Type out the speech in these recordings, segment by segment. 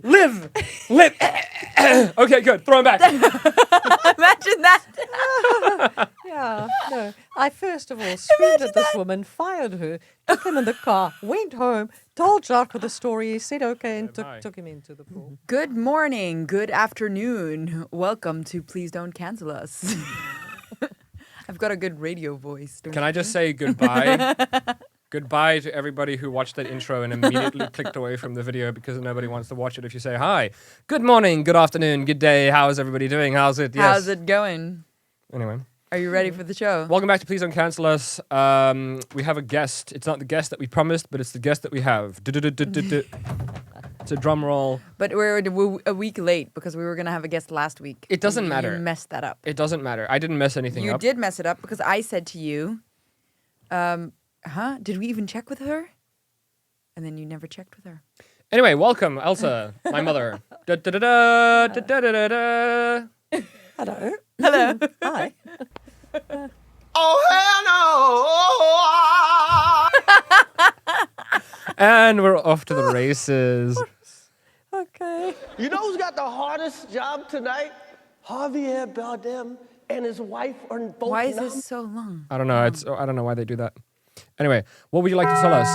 Live. Okay, good. Throw him back. Imagine that. Yeah, no. I first of all screamed at this woman, fired her, took him in the car, went home, told Jacques the story. He said okay and took him into the pool. Good morning, good afternoon. Welcome to Please Don't Cancel Us. I've got a good radio voice. Can I just say goodbye? Goodbye to everybody who watched that intro and immediately clicked away from the video because nobody wants to watch it if you say hi. Good morning, good afternoon, good day. How's everybody doing? How's it? Yes. How's it going? Anyway. Are you ready for the show? Welcome back to Please Don't Cancel Us. We have a guest. It's not the guest that we promised, but it's the guest that we have. It's a drum roll. But we're a week late because we were going to have a guest last week. It doesn't matter. You messed that up. It doesn't matter. I didn't mess anything up. You did mess it up because I said to you, did we even check with her? And then you never checked with her. Anyway, welcome, Elsa, my mother. Hello. Hello. Hi. Oh, hell no! And we're off to the races. Okay. You know who's got the hardest job tonight? Javier Bardem and his wife are both. Why is this so long? I don't know. I don't know why they do that. Anyway, what would you like to tell us?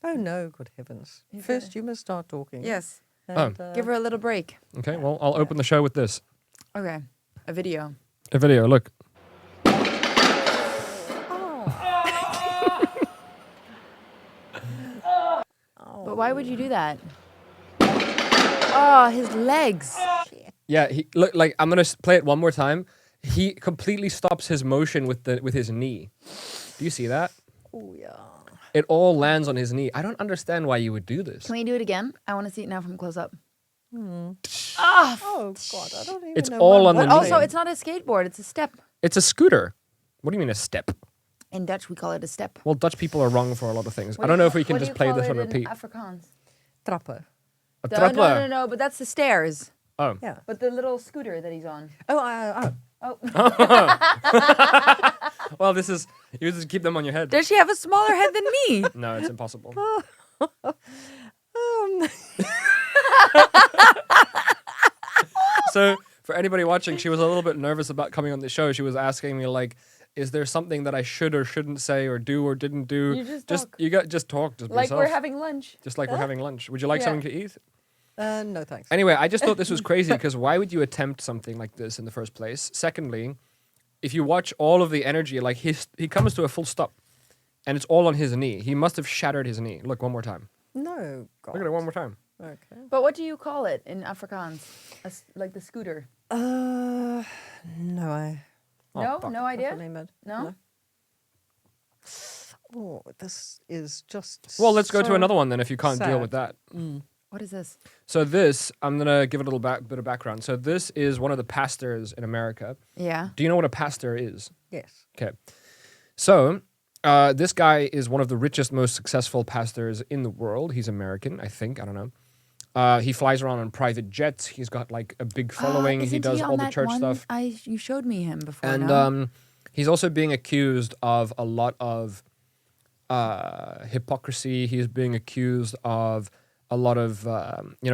Oh no, good heavens. First you must start talking. Yes. And, Give her a little break. Okay, well, I'll open the show with this. Okay. A video. A video, look. But why would you do that? Oh, his legs. Yeah, look. Like I'm gonna play it one more time. He completely stops his motion with his knee. Do you see that? Oh yeah. It all lands on his knee. I don't understand why you would do this. Can we do it again? I want to see it now from close up. Oh God, I don't even It's know. all what- on the But knee. also, it's not a skateboard. It's a step. It's a scooter. What do you mean a step? In Dutch, we call it a step. Well, Dutch people are wrong for a lot of things. What I do don't you know if call- we can what do just you play call this it on in repeat. Afrikaans. Trappen. A No, trappler. no, but that's the stairs. Oh. Yeah. But the little scooter that he's on. Oh. Oh. Well, this is you just keep them on your head. Does she have a smaller head than me? No, it's impossible. So, for anybody watching, she was a little bit nervous about coming on the show. She was asking me like, "Is there something that I should or shouldn't say or do or didn't do?" You just talk. Just talk. Just be Like yourself. we're having lunch. Just like we're having lunch. Would you like Yeah. something to eat? No thanks. Anyway, I just thought this was crazy because why would you attempt something like this in the first place? Secondly, if you watch all of the energy, like he comes to a full stop, and it's all on his knee. He must have shattered his knee. Look one more time. No, God. Look at it one more time. Okay. But what do you call it in Afrikaans? Like the scooter? No, I. No? fuck, No I idea? can't name it. No? Oh, this is just. Well, let's go to so another one then if you can't deal sad. with that. What is this? So this, I'm going to give it a little bit of background. So this is one of the pastors in America. Yeah. Do you know what a pastor is? Yes. Okay. So this guy is one of the richest, most successful pastors in the world. He's American, I think. I don't know. He flies around on private jets. He's got like a big following. He Isn't does on all the that church one? stuff. You showed me him before. And no? he's also being accused of a lot of hypocrisy. He's being accused of a lot of,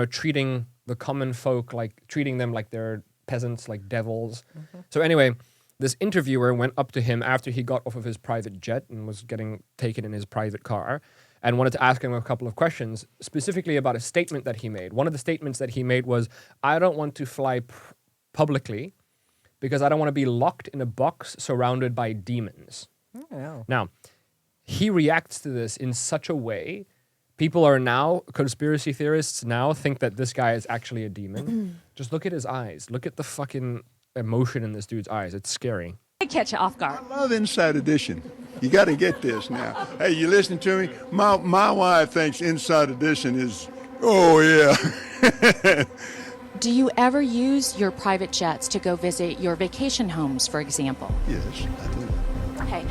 treating the common folk, treating them like they're peasants, like devils. Mm-hmm. So anyway, this interviewer went up to him after he got off of his private jet and was getting taken in his private car and wanted to ask him a couple of questions, specifically about a statement that he made. One of the statements that he made was, I don't want to fly publicly because I don't want to be locked in a box surrounded by demons. Oh, yeah. Now, he reacts to this in such a way, people are now, conspiracy theorists now think that this guy is actually a demon. Just look at his eyes. Look at the fucking emotion in this dude's eyes. It's scary. I catch you off guard. I love Inside Edition. You got to get this now. Hey, you listening to me? My wife thinks Inside Edition is, oh yeah. Do you ever use your private jets to go visit your vacation homes, for example? Yes, I do. Okay.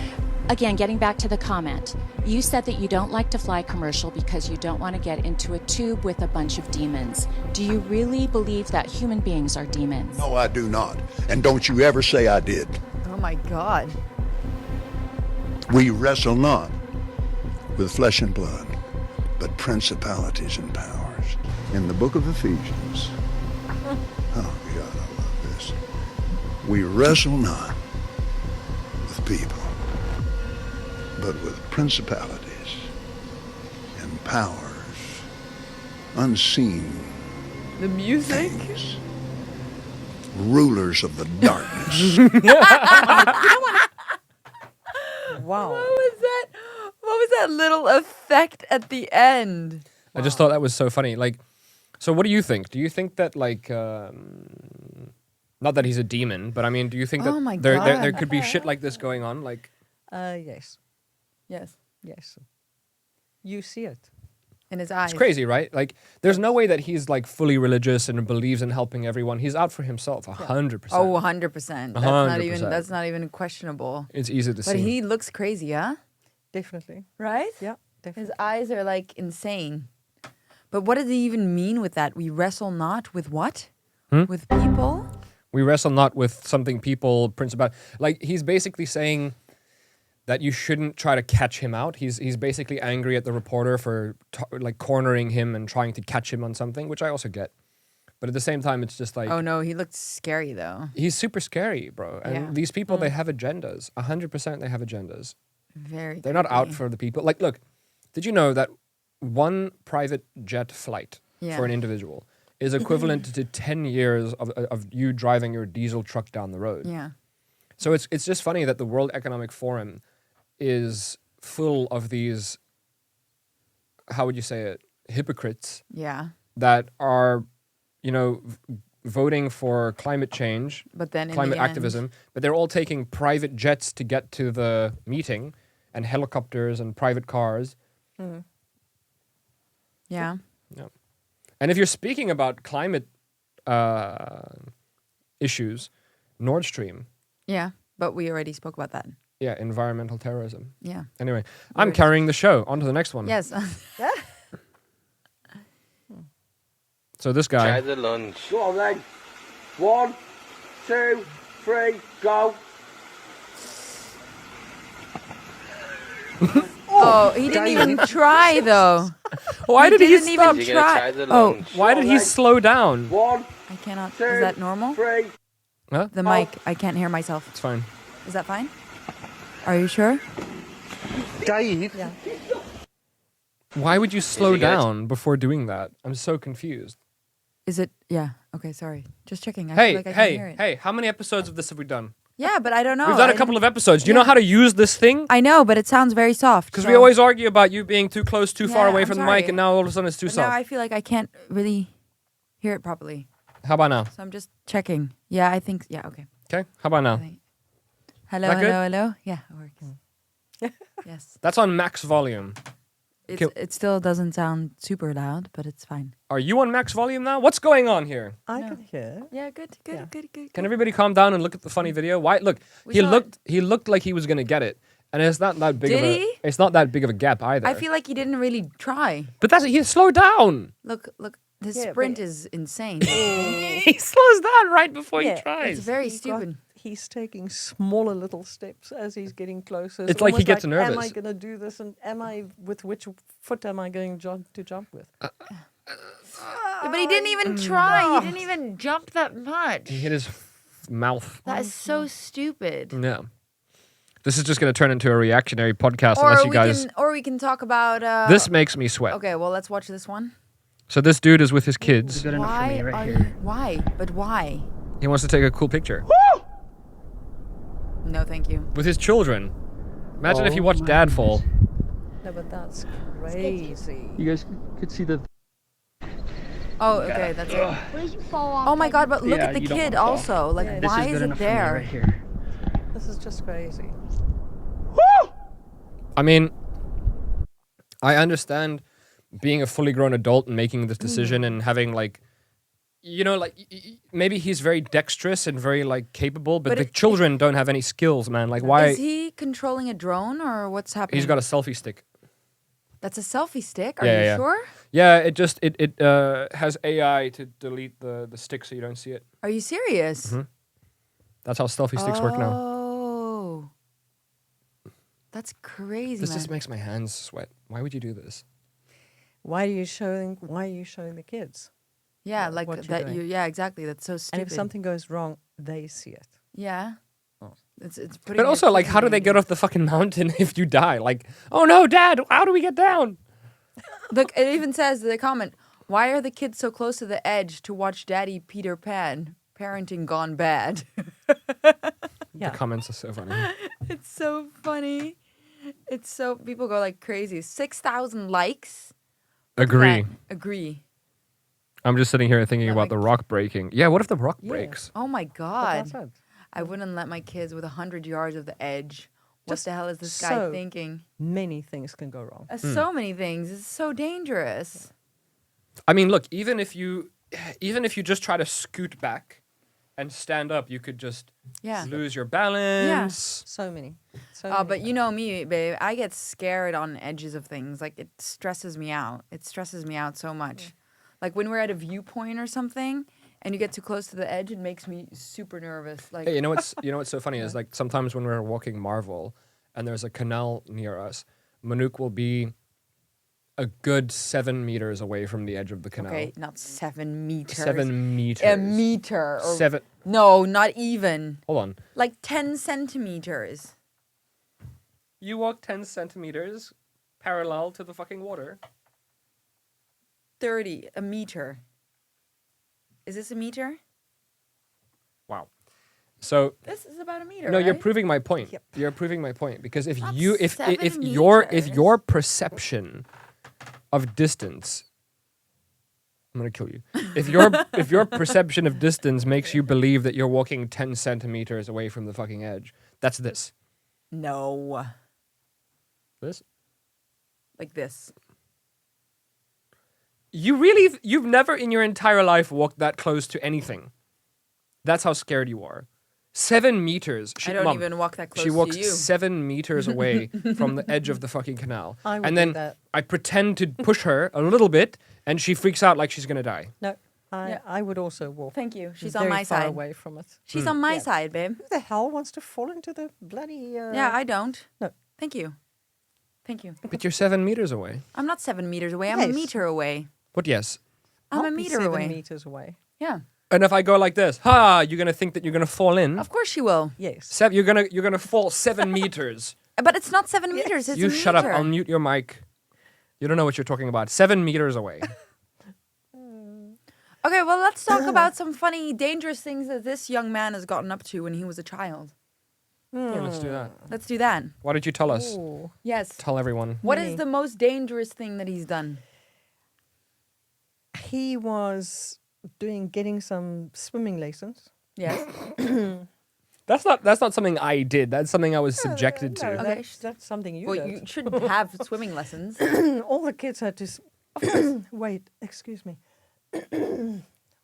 Again, getting back to the comment, you said that you don't like to fly commercial because you don't want to get into a tube with a bunch of demons. Do you really believe that human beings are demons? No, I do not. And don't you ever say I did. Oh my God. We wrestle not with flesh and blood, but principalities and powers. In the book of Ephesians, oh God, I love this. We wrestle not with people, but with principalities and powers, unseen The music. things, rulers of the darkness. Wow. What was that? What was that little effect at the end? I just thought that was so funny. Like, so what do you think? Do you think that like, not that he's a demon, but I mean, do you think Oh my that there God. could be shit like this going on? Like, Yes. Yes, Yes. You see it. in his eyes. it's crazy, right? Like, there's no way that he's like fully religious and believes in helping everyone. He's out for himself, 100%. Oh, 100%. That's not even. 100%. That's not even questionable. It's easy to But see. he looks crazy, huh? Definitely. Right? Yeah, definitely. His eyes are like insane. But what does he even mean with that? We wrestle not with what? With people? We wrestle not with something people principal. Like, he's basically saying that you shouldn't try to catch him out. He's basically angry at the reporter for like cornering him and trying to catch him on something, which I also get. But at the same time, it's just like, Oh no, he looked scary though. he's super scary, bro. And Yeah. these people, they have agendas. 100% they have agendas. Very. They're not out creepy. for the people. Like, look, did you know that one private jet flight Yeah. for an individual is equivalent to 10 years of you driving your diesel truck down the road? Yeah. So it's just funny that the World Economic Forum is full of these, how would you say it, hypocrites Yeah. that are, you know, voting for climate change, But then in climate the end- activism, but they're all taking private jets to get to the meeting and helicopters and private cars. Yeah. Yeah. And if you're speaking about climate issues, Nord Stream, Yeah. But we already spoke about that. yeah, environmental terrorism. Yeah. Anyway, I'm carrying the show. On to the next one. Yes. So this guy, Try the lunge. Go on then. 1, 2, 3, go. Oh, he didn't even try though. why did he didn't even stop? You're gonna try the Oh. lunge. Why did he slow down? 1, I cannot. 2, Is that normal? 3. Huh? The mic. I can't hear myself. It's fine. Is that fine? Are you sure? Dave. Yeah. Why would you slow he gonna- down before doing that? I'm so confused. Is it? Yeah. Okay. Sorry. Just checking. I feel Hey, like I can hear it. hey, how many episodes of this have we done? Yeah, but I don't know. We've done a couple of episodes. Do you know Yeah. how to use this thing? I know, but it sounds very soft. Because so- we always argue about you being too close, too far Yeah, away I'm from the sorry. mic, and now all of a sudden it's too But now soft. I feel like I can't really hear it properly. How about now? So I'm just checking. Yeah, I think. Yeah. Okay. Okay, how about now? I think- Hello. That good? Hello. Hello. Yeah, it works. Yes. That's on max volume. It still doesn't sound super loud, but it's fine. Are you on max volume now? What's going on here? I No. can hear. Yeah. Good. Good. Yeah. Good. Good. Can everybody calm down and look at the funny video? Why? Look, We he saw looked like he was gonna get it, and it's not that big of Did a. he? It's not that big of a gap either. I feel like he didn't really try. but that's he slowed down. Look. His Yeah, sprint but- is insane. He slows down right before Yeah, he tries. It's very He's stupid. He's taking smaller little steps as he's getting closer. It's like he almost gets Am nervous. I going to do this? And with which foot am I going to jump with? But he didn't even try. He didn't even jump that much. He hit his mouth. That is so stupid. Yeah. This is just going to turn into a reactionary podcast unless you guys. Or we can talk about. This makes me sweat. Okay, well, let's watch this one. So this dude is with his kids. Why are you? Why? But why? He wants to take a cool picture No, thank you. with his children. Imagine if you watched Dad fall. No, but that's crazy. You guys could see the. Oh, okay, that's it. What if you fall off? Oh my God! But look Yeah, at the you don't kid wanna fall. also. Like, Yeah, This why is good is it enough for me there? right here. This is just crazy. I mean, I understand being a fully grown adult and making this decision and having like, you know, like maybe he's very dexterous and very like capable, but the children don't have any skills, man. Like, why? Is he controlling a drone or what's happening? He's got a selfie stick. That's a selfie stick. Are Yeah, you yeah. sure? Yeah, it has AI to delete the stick so you don't see it. Are you serious? Mhm. That's how selfie sticks work now. Oh, that's crazy, This man. just makes my hands sweat. Why would you do this? Why are you showing the kids? Yeah, what like you're that. doing. Yeah, exactly. That's so stupid. And if something goes wrong, they see it. Yeah. Oh. It's putting But your also, like, kids how in do they get danger. off the fucking mountain if you die? Like, oh no, Dad, how do we get down? Look, it even says the comment, why are the kids so close to the edge to watch Daddy Peter Pan? Parenting gone bad. Yeah. The comments are so funny. It's so funny. It's so, people go like crazy. 6,000 likes. Agree. That- agree. I'm just sitting here thinking Let about my the rock breaking. Yeah, what if the rock Yeah. breaks? Oh my But God. that's it. I wouldn't let my kids with 100 yards of the edge. What Just the hell is this guy so- thinking? Many things can go wrong. So many things. It's so dangerous. I mean, look, even if you just try to scoot back and stand up, you could just Yeah. lose your balance. So many. So Oh, many but you know me, babe. I get scared on edges of things. Like, it stresses me out. It stresses me out so much. Like, when we're at a viewpoint or something and you get too close to the edge, it makes me super nervous. Like, Hey, you know what's so funny is like sometimes when we're walking Marvel and there's a canal near us, Manuk will be a good 7 meters away from the edge of the canal. okay, not 7 meters. 7 meters. A meter. Or, 7. No, not even. Hold on. Like 10 centimeters. You walk 10 centimeters parallel to the fucking water. 30, a meter. Is this a meter? Wow. So This is about a meter. no, you're right? proving my point. Yep. You're proving my point because if Not you if 7 your meters. perception of distance, I'm gonna kill you. If your perception of distance makes you believe that you're walking 10 centimeters away from the fucking edge, that's this. No. This. Like this. You've never in your entire life walked that close to anything. That's how scared you are. 7 meters. I don't Mom, even walk that close she walks to you. 7 meters away from the edge of the fucking canal. I would and do then that. I pretend to push her a little bit, and she freaks out like she's going to die. No, Yeah. I would also walk. Thank you. She's very on my far side. away from it. She's on my Yeah. side, babe. Who the hell wants to fall into the bloody? Yeah, I don't. No. Thank you. Thank you. But you're 7 meters away. I'm not 7 meters away. I'm a Yes. meter away. But yes. I'm I'll a be meter 7 away. meters away. Yeah. And if I go like this, you're going to think that you're going to fall in. Of course she will. Yes. You're going to fall 7 meters. But it's not 7 meters. It's You a shut up. meter. I'll mute your mic. You don't know what you're talking about. 7 meters away. Okay, well, let's talk about some funny, dangerous things that this young man has gotten up to when he was a child. Yeah, let's do that. Let's do that. Why did you tell us? Ooh. Yes. Tell everyone. What is Many. the most dangerous thing that he's done? He was getting some swimming lessons. Yes. That's not something I did. That's something I was subjected to. Okay. That's something you Well, did. you shouldn't have swimming lessons. All the kids had to. Wait, excuse me.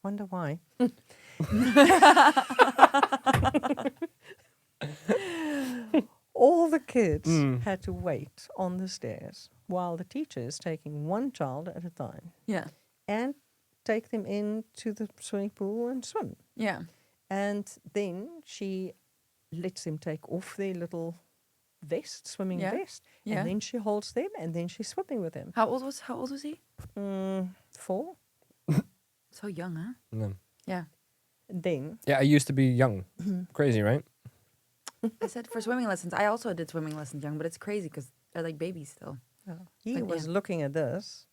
Wonder why. All the kids had to wait on the stairs while the teacher is taking one child at a time Yeah. and take them into the swimming pool and swim. Yeah. And then she lets them take off their little vest, swimming Yeah. vest, Yeah. and then she holds them, and then she's swimming with them. How old was he? 4. So young, huh? No. Yeah. Then Yeah, I used to be young. Crazy, right? I said for swimming lessons. I also did swimming lessons young, but it's crazy because they're like babies still. he But was yeah. looking at this,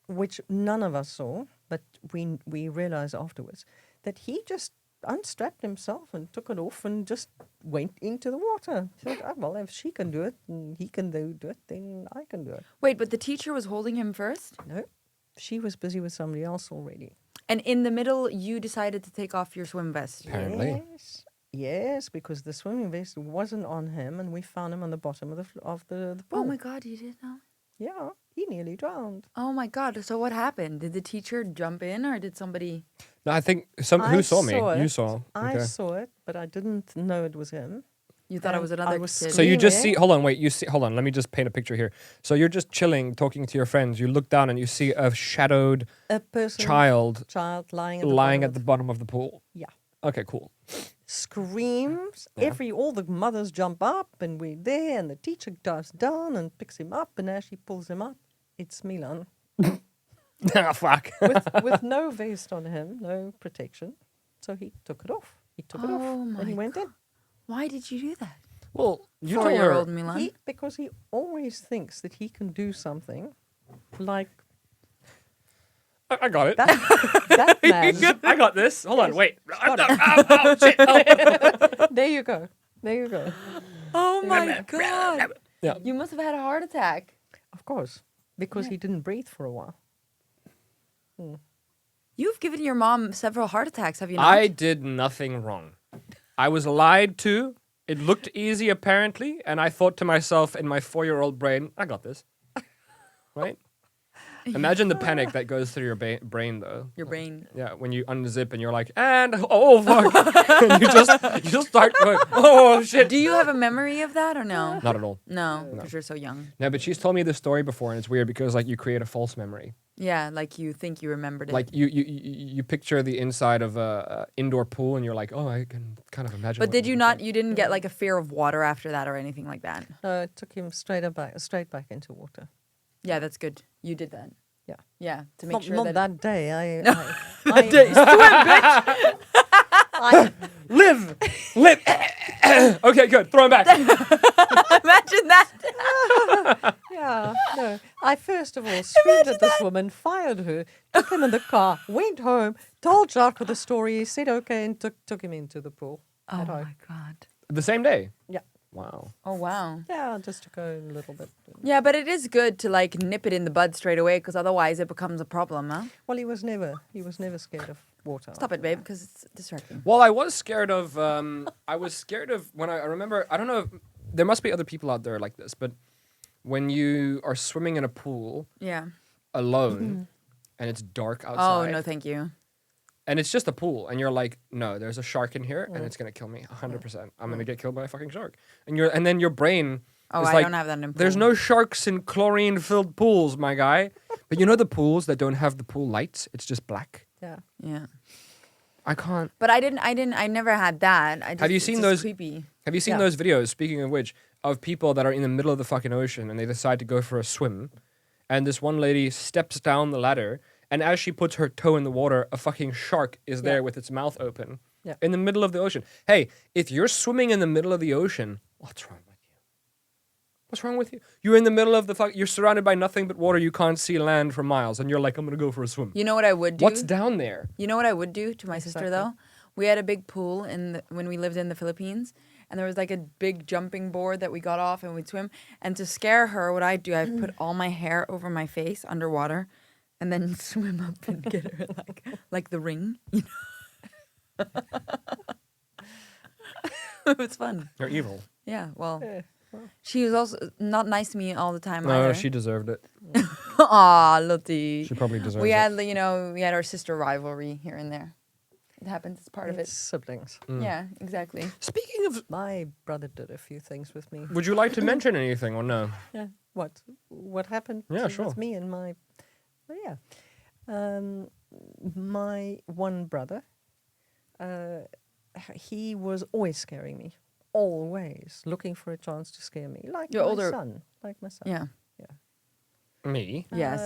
which none of us saw, but we realized afterwards that he just unstrapped himself and took it off and just went into the water. He said, well, if she can do it and he can do it, then I can do it. Wait, but the teacher was holding him first? No, she was busy with somebody else already. And in the middle, you decided to take off your swim vest. Apparently. Yes, because the swimming vest wasn't on him, and we found him on the bottom of the pool. Oh my God, you did know? Yeah, he nearly drowned. Oh my God. So what happened? Did the teacher jump in or did somebody? No, I think who saw me? You saw. I Okay. saw it, but I didn't know it was him. You thought it was And I another was kid. So you just see. Screaming. Hold on. Let me just paint a picture here. So you're just chilling, talking to your friends. You look down and you see a shadowed A person, child lying at the bottom of the pool. Yeah. Okay, cool. Screams. Yeah. All the mothers jump up, and we're there, and the teacher dives down and picks him up, and as she pulls him up, it's Milan. Ah, fuck. with no vest on him, no protection. So he took it off. He took it off, and he went in. Why did you do that? Well, you told her. 4-year-old Milan. Because he always thinks that he can do something like I got it. that man. I got this. Hold on, wait. got Oh, shit. Oh. There you go. There you go. Oh my god! Yeah. You must have had a heart attack. Of course, because he didn't breathe for a while. You've given your mom several heart attacks, have you not? I did nothing wrong. I was lied to. It looked easy, apparently, and I thought to myself in my 4-year-old brain, I got this. Right? Imagine the panic that goes through your brain, though. Your brain. Yeah, when you unzip and you're like, and oh fuck, and you just start going, oh shit. Do you have a memory of that or no? Not at all. No, because you're so young. No, but she's told me this story before, and it's weird because like you create a false memory. Yeah, like you think you remembered it. Like you picture the inside of a indoor pool, and you're like, oh, I can kind of imagine. But what did it you would not? be You didn't get like a fear of water after that or anything like that. No, it took him straight back into water. Yeah, that's good. You did that. Yeah. Yeah, to make Not, sure not that. that day. like. Live. Okay, good. Throw him back. Imagine that. Yeah, no. I first of all screamed at this woman, fired her, took him in the car, went home, told Jacques the story. He said okay, and took him into the pool. Oh at home. my god. The same day. Yeah. Wow. Oh wow. Yeah, just to go a little bit. Yeah, but it is good to like nip it in the bud straight away because otherwise it becomes a problem, huh? Well, he was never scared of water. Stop it, babe, because it's distracting. Well, I was scared of. I was scared of when I remember. I don't know. There must be other people out there like this, but when you are swimming in a pool Yeah. alone and it's dark outside. Oh no, thank you. And it's just a pool, and you're like, no, there's a shark in here, and it's gonna kill me, 100%. I'm gonna get killed by a fucking shark. And then your brain Oh, is I like, don't have that in there's pool. no sharks in chlorine-filled pools, my guy. But you know the pools that don't have the pool lights? It's just black. Yeah. Yeah. I can't. But I never had that. I just, Have you it's seen just those? creepy? Have you seen Yeah. those videos? Speaking of which, of people that are in the middle of the fucking ocean and they decide to go for a swim, and this one lady steps down the ladder. And as she puts her toe in the water, a fucking shark is there with its mouth open in the middle of the ocean. Hey, if you're swimming in the middle of the ocean, what's wrong with you? What's wrong with you? You're in the middle of you're surrounded by nothing but water. You can't see land for miles. And you're like, I'm going to go for a swim. You know what I would do? What's down there? You know what I would do to my sister though? We had a big pool when we lived in the Philippines, and there was like a big jumping board that we got off and we'd swim. And to scare her, what I'd do, I'd put all my hair over my face underwater, and then swim up and get her like the Ring. You know? It was fun. You're evil. Yeah. Well, she was also not nice to me all the time. No, either. she deserved it. Aw, Lottie. She probably deserved We it. had, we had our sister rivalry here and there. It happens. It's part of It's it. siblings. Yeah, exactly. Speaking of, My brother did a few things with me. would you like to mention anything or no? Yeah. What happened Yeah, sure. with me and my... Well, yeah. My one brother, he was always scaring me. Always looking for a chance to scare me. Like Your my older- son. Like my son. Yeah. Me? Yes.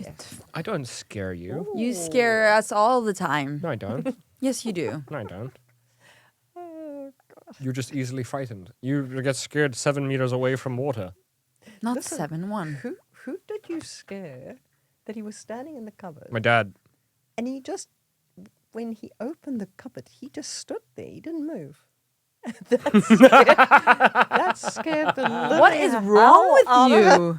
Yes. I don't scare you. You scare us all the time. No, I don't. Yes, you do. No, I don't. Oh, You're just easily frightened. You get scared 7 meters away from water. Not Listen, 7-1. who did you scare that he was standing in the cupboard My dad. and he just, when he opened the cupboard, he just stood there. He didn't move. That scared the living What is wrong with hell out of you? it.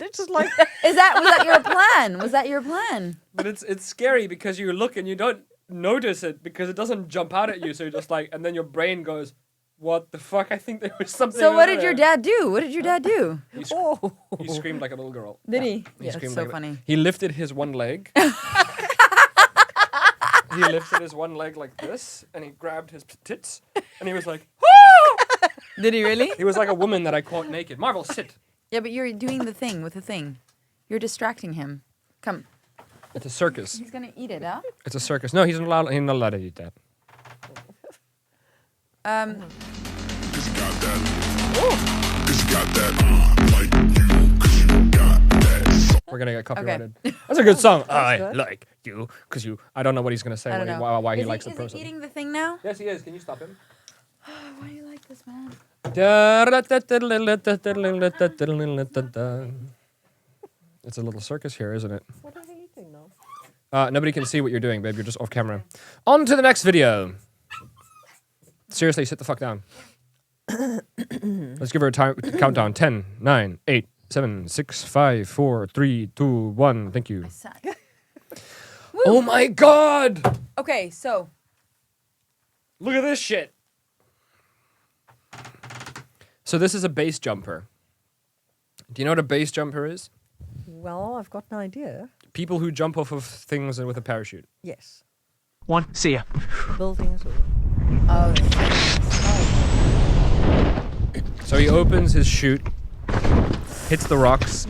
It's just like, Was that your plan? Was that your plan? But it's scary because you look and you don't notice it because it doesn't jump out at you. So you're just like, and then your brain goes, "What the fuck? I think there was something." So what over did your there." dad do? What did your dad do? He screamed like a little girl. Did he? He Yeah, it's screamed so like a- funny. He lifted his one leg. He lifted his one leg like this, and he grabbed his tits, and he was like, "Woo!" Did he really? He was like a woman that I caught naked. Marvel, sit. Yeah, but you're doing the thing with the thing. You're distracting him. Come. It's a circus. He's gonna eat it, huh? It's a circus. No, he's not allowed to eat that. We're gonna get copyrighted. That's a good song. That's I good. like you because you. I don't know what he's gonna say. I When don't he, know. why he Is likes the is person. he eating the thing now? Yes, he is. Can you stop him? Why do you like this, man? It's a little circus here, isn't it? What are they eating now? Nobody can see what you're doing, babe. You're just off camera. On to the next video. Seriously, sit the fuck down. Let's give her a countdown. 10, 9, 8, 7, 6, 5, 4, 3, 2, 1. Thank you. Sad. Oh my god! Okay, so Look at this shit. So this is a base jumper. Do you know what a base jumper is? Well, I've got an idea. People who jump off of things with a parachute. Yes. One, see ya. Buildings or... oh, So he opens his chute, hits the rocks.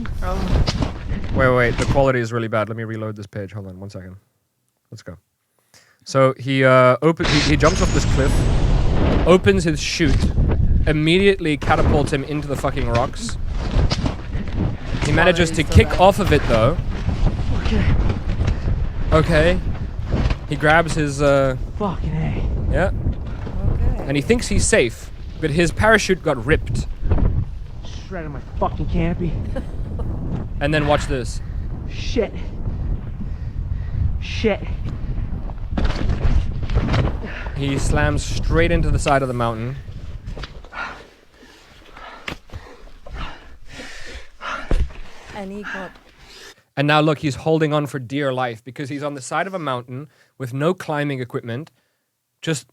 Wait, the quality is really bad. Let me reload this page. Hold on 1 second. Let's go. So he he jumps off this cliff, opens his chute, immediately catapults him into the fucking rocks. He manages to kick off of it though. Okay. He grabs his Fucking A. yeah, Okay. and he thinks he's safe, but his parachute got ripped. Shredded my fucking canopy. And then watch this. Shit. Shit. He slams straight into the side of the mountain. And he got... And now look, he's holding on for dear life because he's on the side of a mountain with no climbing equipment, just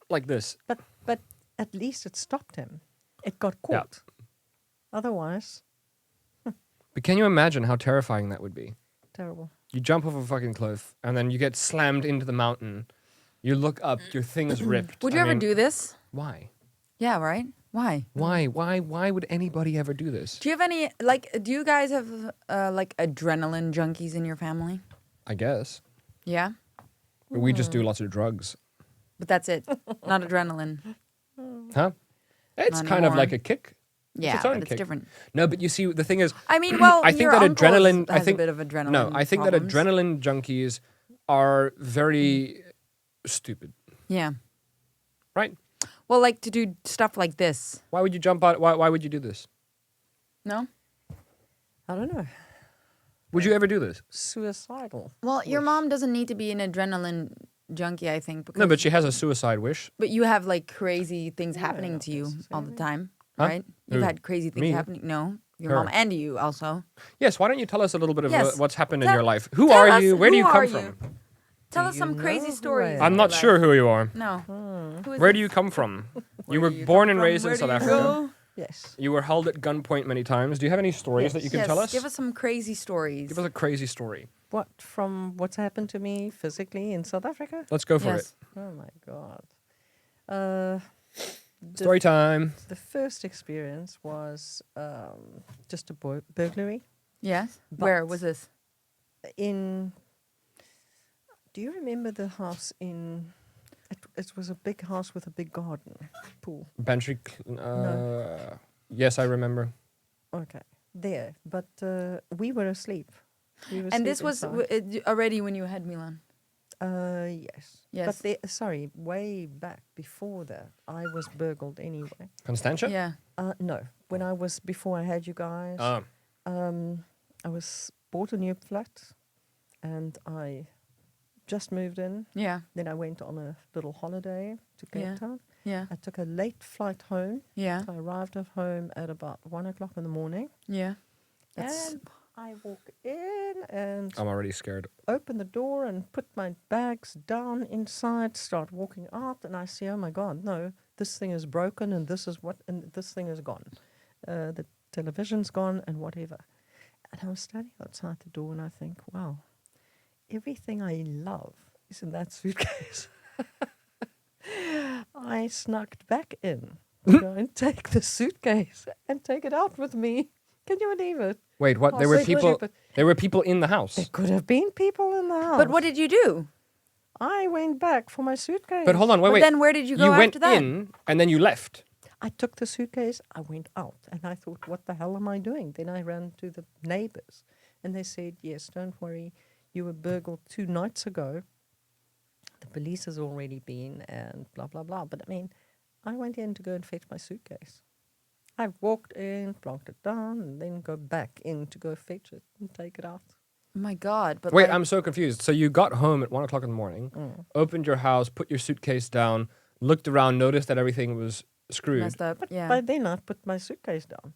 like this. But at least it stopped him. It got Yeah. caught. Otherwise, But can you imagine how terrifying that would be? terrible. You jump off a fucking cliff and then you get slammed into the mountain. You look up, your thing is ripped. would you ever do this? Why? Yeah, right? Why? Why would anybody ever do this? Do you have any do you guys have like adrenaline junkies in your family? I guess. Yeah? But we just do lots of drugs. But that's it. Not adrenaline. Huh? It's Not kind of anymore. like a kick. Yeah, its own but it's kick. different. No, but you see, the thing is, I mean, well, I think your that uncle adrenaline. has I think a bit of adrenaline. No, I think problems. that adrenaline junkies are very stupid, Yeah. right? Well, like to do stuff like this. Why would you jump out? Why would you do this? No? I don't know. Would you ever do this? Suicidal. Well, your mom doesn't need to be an adrenaline junkie, I think. Because, No, but she has a suicide wish. But you have like crazy things happening to you all the time, Huh? right? You've Who? had crazy things Me? happening. No, your Her. mom and you also. Yes. Why don't you tell us a little bit of Yes. what's happened in Tell- your life? Who tell are us, you? Where do who you are come you? from? Tell Do us you some know crazy who I stories. am? I'm not sure who you are. No. Who is Where it? do you come from? You Where were do you born come and from? raised in Where South do you Africa. go? Yes. You were held at gunpoint many times. Do you have any stories that you can Yes, tell us? give us some crazy stories. Give us a crazy story. What, from what's happened to me physically in South Africa? Let's go for Yes. Oh my God. The, it. Story time. the first experience was just a burglary Yes. But- Where was this? in... Do you remember the house in... It was a big house with a big garden, pool. Bantry. Yes, I remember. Okay, there. But we were asleep. We were And this asleep was inside. already when you had Milan. Yes. Yes. But sorry, way back before that, I was burgled anyway. Constantia? Yeah. No, when I was before I had you guys, Ah. I was bought a new flat, and I just moved in. Yeah. Then I went on a little holiday to Cape Yeah. Town. Yeah. I took a late flight home. Yeah. I arrived at home at about 1:00 in the morning, Yeah. That's and I walk in and I'm already scared. open the door and put my bags down inside, start walking out, and I see, oh my God, no, this thing is broken, and this thing is gone. The television's gone, and whatever. And I was standing outside the door, and I think, wow, everything I love is in that suitcase. I snuck back in to go and take the suitcase and take it out with me. Can you believe it? Wait, what? Oh, There were so people. stupid. There were people in the house. There could have been people in the house. But what did you do? I went back for my suitcase. But hold on, wait, But wait. then where did you go went after that? in and then you left. I took the suitcase, I went out, and I thought, what the hell am I doing? Then I ran to the neighbors, And they said, yes, don't worry, you were burgled 2 nights ago. The police has already been and blah, blah, blah. But I mean, I went in to go and fetch my suitcase. I walked in, plonked it down, and then go back in to go fetch it and take it out. Oh my God. But Wait, like, I'm so confused. So you got home at 1 o'clock in the morning, opened your house, put your suitcase down, looked around, noticed that everything was screwed. messed up. But Yeah. by then I put my suitcase down.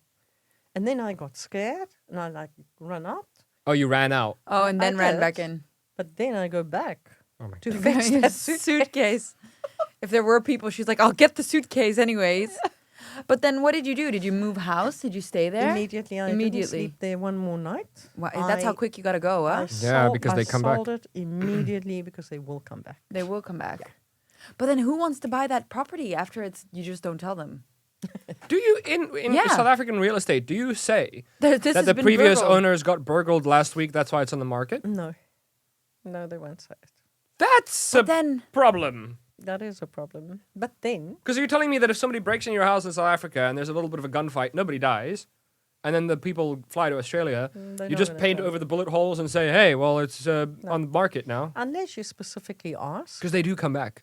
And then I got scared and I like run out. Oh, you ran out. Oh, and then I ran did. back in. But then I go back Oh my to God. fetch Your that suitcase. suitcase. If there were people, she's like, I'll get the suitcase anyways. But then what did you do? Did you move house? Did you stay there? Immediately, I didn't sleep there one more night. Wow, that's how quick you got to go, huh? because they come back. I sold it immediately because they will come back. They will come back. But then who wants to buy that property after you just don't tell them? Do you, in Yeah. South African real estate, do you say This that has the been previous burgled. owners got burgled last week, that's why it's on the market? No, they won't say it. That's But a then- problem. That is a problem. But then, Because you're telling me that if somebody breaks in your house in South Africa and there's a little bit of a gunfight, nobody dies, and then the people fly to Australia, they're you not just gonna paint tell over the bullet holes and say, hey, well, it's on the market now. unless you specifically ask, Because they do come back.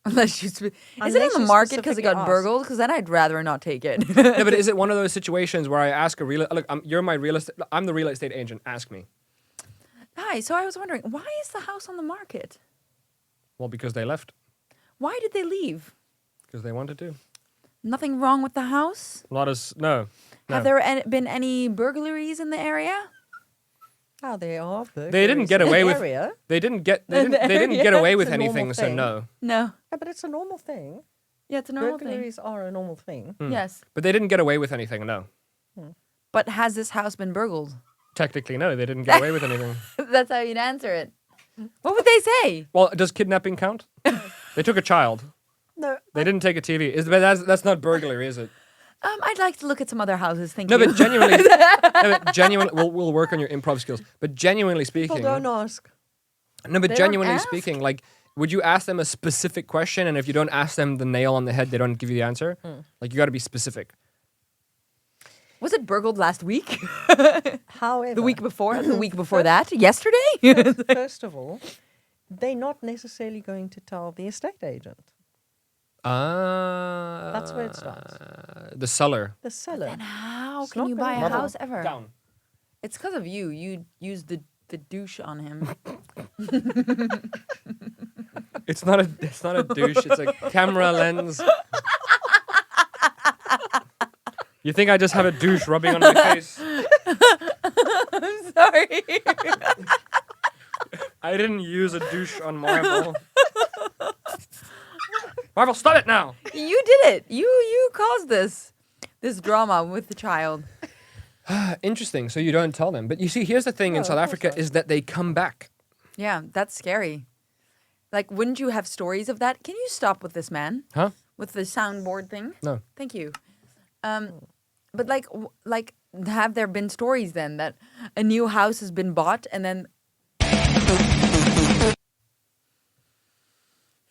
Unless you is it Unless on the you market because it got specifically ask. burgled? Because then I'd rather not take it. No, but is it one of those situations where I ask a real look? I'm the real estate agent. Ask me. Hi. So I was wondering, why is the house on the market? Well, because they left. Why did they leave? Because they wanted to. Nothing wrong with the house? Not as no. Have there been any burglaries in the area? oh, they are. They didn't get away with. area. They didn't get. They didn't get away with It's a normal anything. So thing. no. No. Yeah, but it's a normal thing. Yeah, it's a normal thing. Burglaries are a normal thing. Yes. But they didn't get away with anything. No. But has this house been burgled? Technically, no. They didn't get away with anything. That's how you'd answer it. What would they say? Well, does kidnapping count? They took a child. No, They didn't take a TV. But that's not burglary, is it? I'd like to look at some other houses. Thank No, you. but genuinely, we'll work on your improv skills. But genuinely people speaking, don't ask. no, but They don't genuinely ask? speaking, like, would you ask them a specific question, and if you don't ask them the nail on the head, they don't give you the answer? Like, you got to be specific. Was it burgled last week? However, The week before? The week before that? Yesterday? first of all, they're not necessarily going to tell the estate agent, That's where it starts. The seller. the seller. And how It's can not you gonna buy a happen. house ever? Down. It's because of you. You used the douche on him. It's not a douche. It's a camera lens. You think I just have a douche rubbing on my face? I'm sorry. I didn't use a douche on Marvel. Marvel, stop it now! You did it. You caused this drama with the child. Interesting. So you don't tell them. But you see, here's the thing in No, South of course Africa not. is that they come back. Yeah, that's scary. Like, wouldn't you have stories of that? Can you stop with this, man? Huh? With the soundboard thing? No. Thank you. But like, have there been stories then that a new house has been bought and then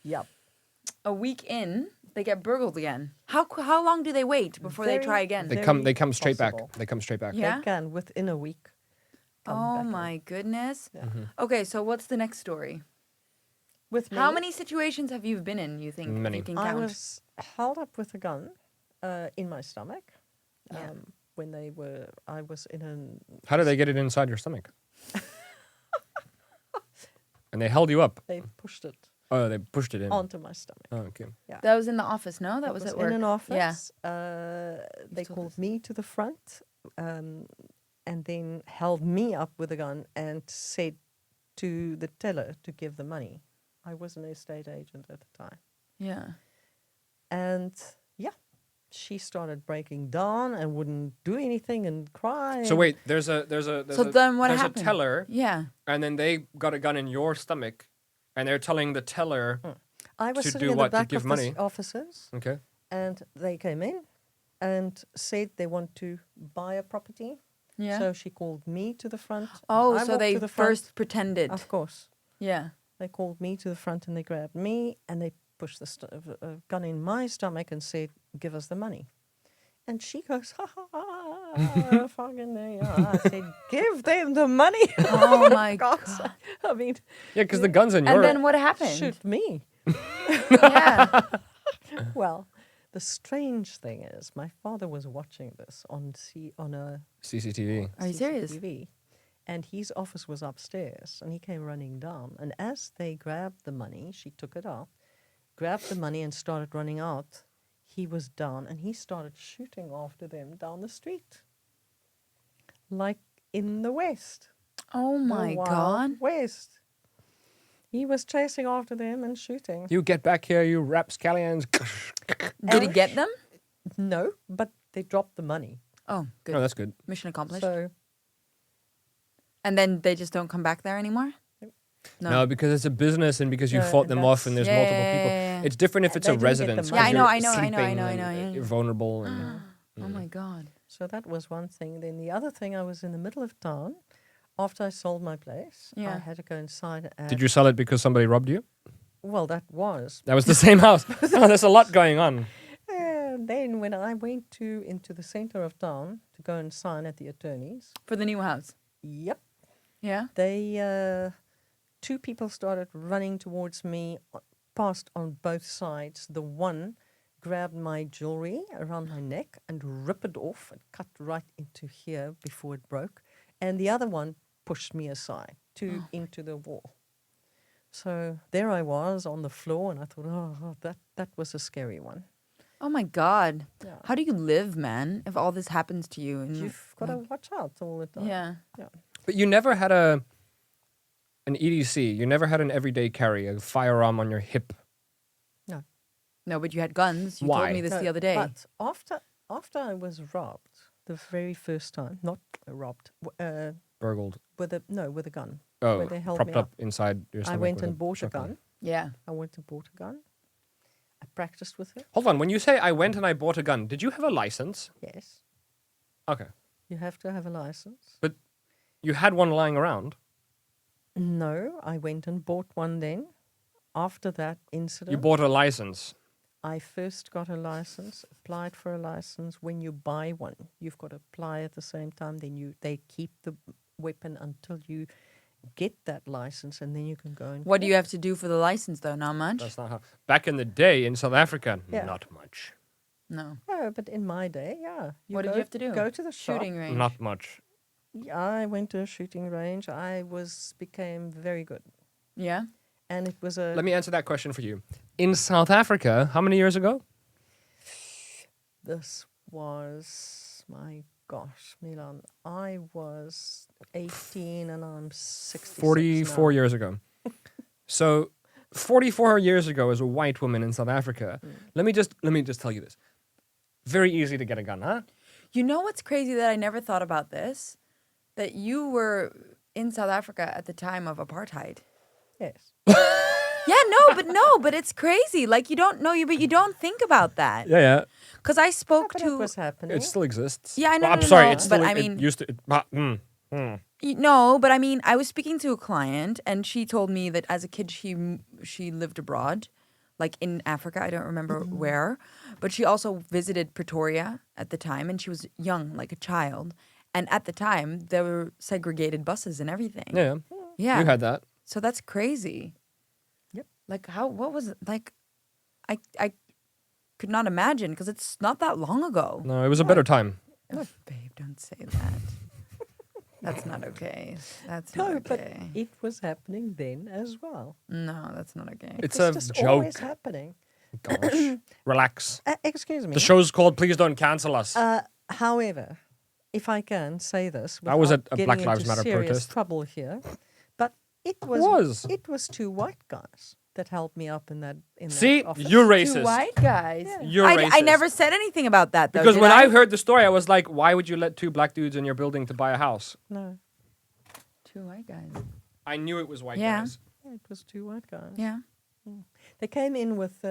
Yep. a week in they get burgled again? How long do they wait before they Very- try again? They Very come straight possible. back. They come straight back. Yeah? They can within a week. come Oh back in. my goodness. Yeah. Okay, so what's the next story? With me, How many situations have you been in, you think? Many. You can I count? was held up with a gun in my stomach. Yeah. When I was in an. How did they get it inside your stomach? And they held you up. They pushed it Oh, they pushed it in. onto my stomach. Oh, okay. That was in the office, no? That It was at work. in an Yeah. office. They told called us. me to the front, and then held me up with a gun and said to the teller to give the money. I was an estate agent at the time, Yeah. and yeah, she started breaking down and wouldn't do anything and cry. So and- wait, there's So a, then what there's happened? a teller, Yeah. and then they got a gun in your stomach, and they're telling the teller, I was to sitting do in what? the To back give of money? the offices, okay, and they came in and said they want to buy a property. Yeah. So she called me to the front. Oh, I so walked they to the front. first pretended. Of course. Yeah. They called me to the front and they grabbed me and they pushed the gun in my stomach and said, "Give us the money." And she goes, "Ha ha ha!" fucking there you are. I said, give them the money. Oh my God's God. sake. I mean, Yeah, because the gun's in your. And then what happened? shoot me. Yeah. Well, the strange thing is, my father was watching this on a CCTV. Are you serious? CCTV, and his office was upstairs, and he came running down. And as they grabbed the money, she took it out, grabbed the money, and started running out. He was down, and he started shooting after them down the street, like in the West. Oh The my Wild God. West. He was chasing after them and shooting. You get back here, you rapscallions. Did he get them? No, but they dropped the money. Oh, good. Oh, that's good. Mission accomplished. So And then they just don't come back there anymore? No, because it's a business and because you Yeah, fought them and off and there's Yeah, multiple yeah, people. yeah, yeah. It's different if it's They a didn't get the residence. money. 'cause Yeah, I you're know, I sleeping know. and You're vulnerable. And, Oh my God. So that was one thing. Then the other thing, I was in the middle of town. After I sold my place, I Yeah. had to go inside. Did you sell it because somebody robbed you? Well, that was. That was the same house. Oh, there's a lot going on. And then when I went into the center of town to go and sign at the attorney's, For the new house? yep, Yeah? they two people started running towards me, passed on both sides. The one grabbed my jewelry around my neck and ripped it off and cut right into here before it broke. And the other one pushed me aside into the wall. So there I was on the floor, and I thought, oh, that was a scary one. Oh my God. Yeah. How do you live, man, if all this happens to you? And You've got to watch out all the time. Yeah. But you never had an EDC. You never had an everyday carry, a firearm on your hip. No, but you had guns. You Why? told me this No, the other day. But after I was robbed, the very first time, not robbed, Burgled. with a gun. Oh, where they held propped me up inside your I stomach. went with and bought a shotgun. gun. Yeah. I went and bought a gun. I practiced with it. Hold on. When you say I went and I bought a gun, did you have a license? Yes, Okay. you have to have a license. But you had one lying around. No, I went and bought one then. After that incident, You bought a license. I first got a license, applied for a license. When you buy one, you've got to apply at the same time. Then they keep the weapon until you get that license, and then you can go and. What do you have to do for the license, though? Not much? That's not how. Back in the day in South Africa, Yeah. not much. No. No, but in my day, yeah. What did you have to do? Go to the shop. Shooting range. Not much. I went to a shooting range. I became very good, Yeah. and it was a. Let me answer that question for you. In South Africa, how many years ago? This was my gosh, Milan. I was 18 and I'm 66 44 now. years ago. So, 44 years ago, as a white woman in South Africa, let me just tell you this. Very easy to get a gun, huh? You know what's crazy that I never thought about this? That you were in South Africa at the time of apartheid. Yes. Yeah, but it's crazy. Like you don't know but you don't think about that. Yeah. Because I spoke But to it was happening. It still exists. Yeah, I know, Well, I'm no, sorry. no, It's but still, I it mean- used to. No, but I mean, I was speaking to a client, and she told me that as a kid, she lived abroad, like in Africa. I don't remember where, but she also visited Pretoria at the time, and she was young, like a child. And at the time, there were segregated buses and everything. Yeah. Yeah. You had that. So that's crazy. Yep. Like what was it? Like, I could not imagine because it's not that long ago. No, it was a better time. Oh, babe, don't say that. That's not okay. That's No, not but okay. it was happening then as well. No, that's not okay. It's It a was just joke. always happening. Gosh. Relax. Excuse me. The show's called Please Don't Cancel Us. However, if I can say this, That was without a getting Black Lives into Matter serious protest. trouble here, but it was two white guys that held me up in that See, office. you're Two racist. white guys. You're I racist. never said anything about that though. Because did when I I heard the story, I was like, why would you let two black dudes in your building to buy a house? No, two white guys. I knew it was white Yeah. guys. it was two white guys. Yeah. They came in with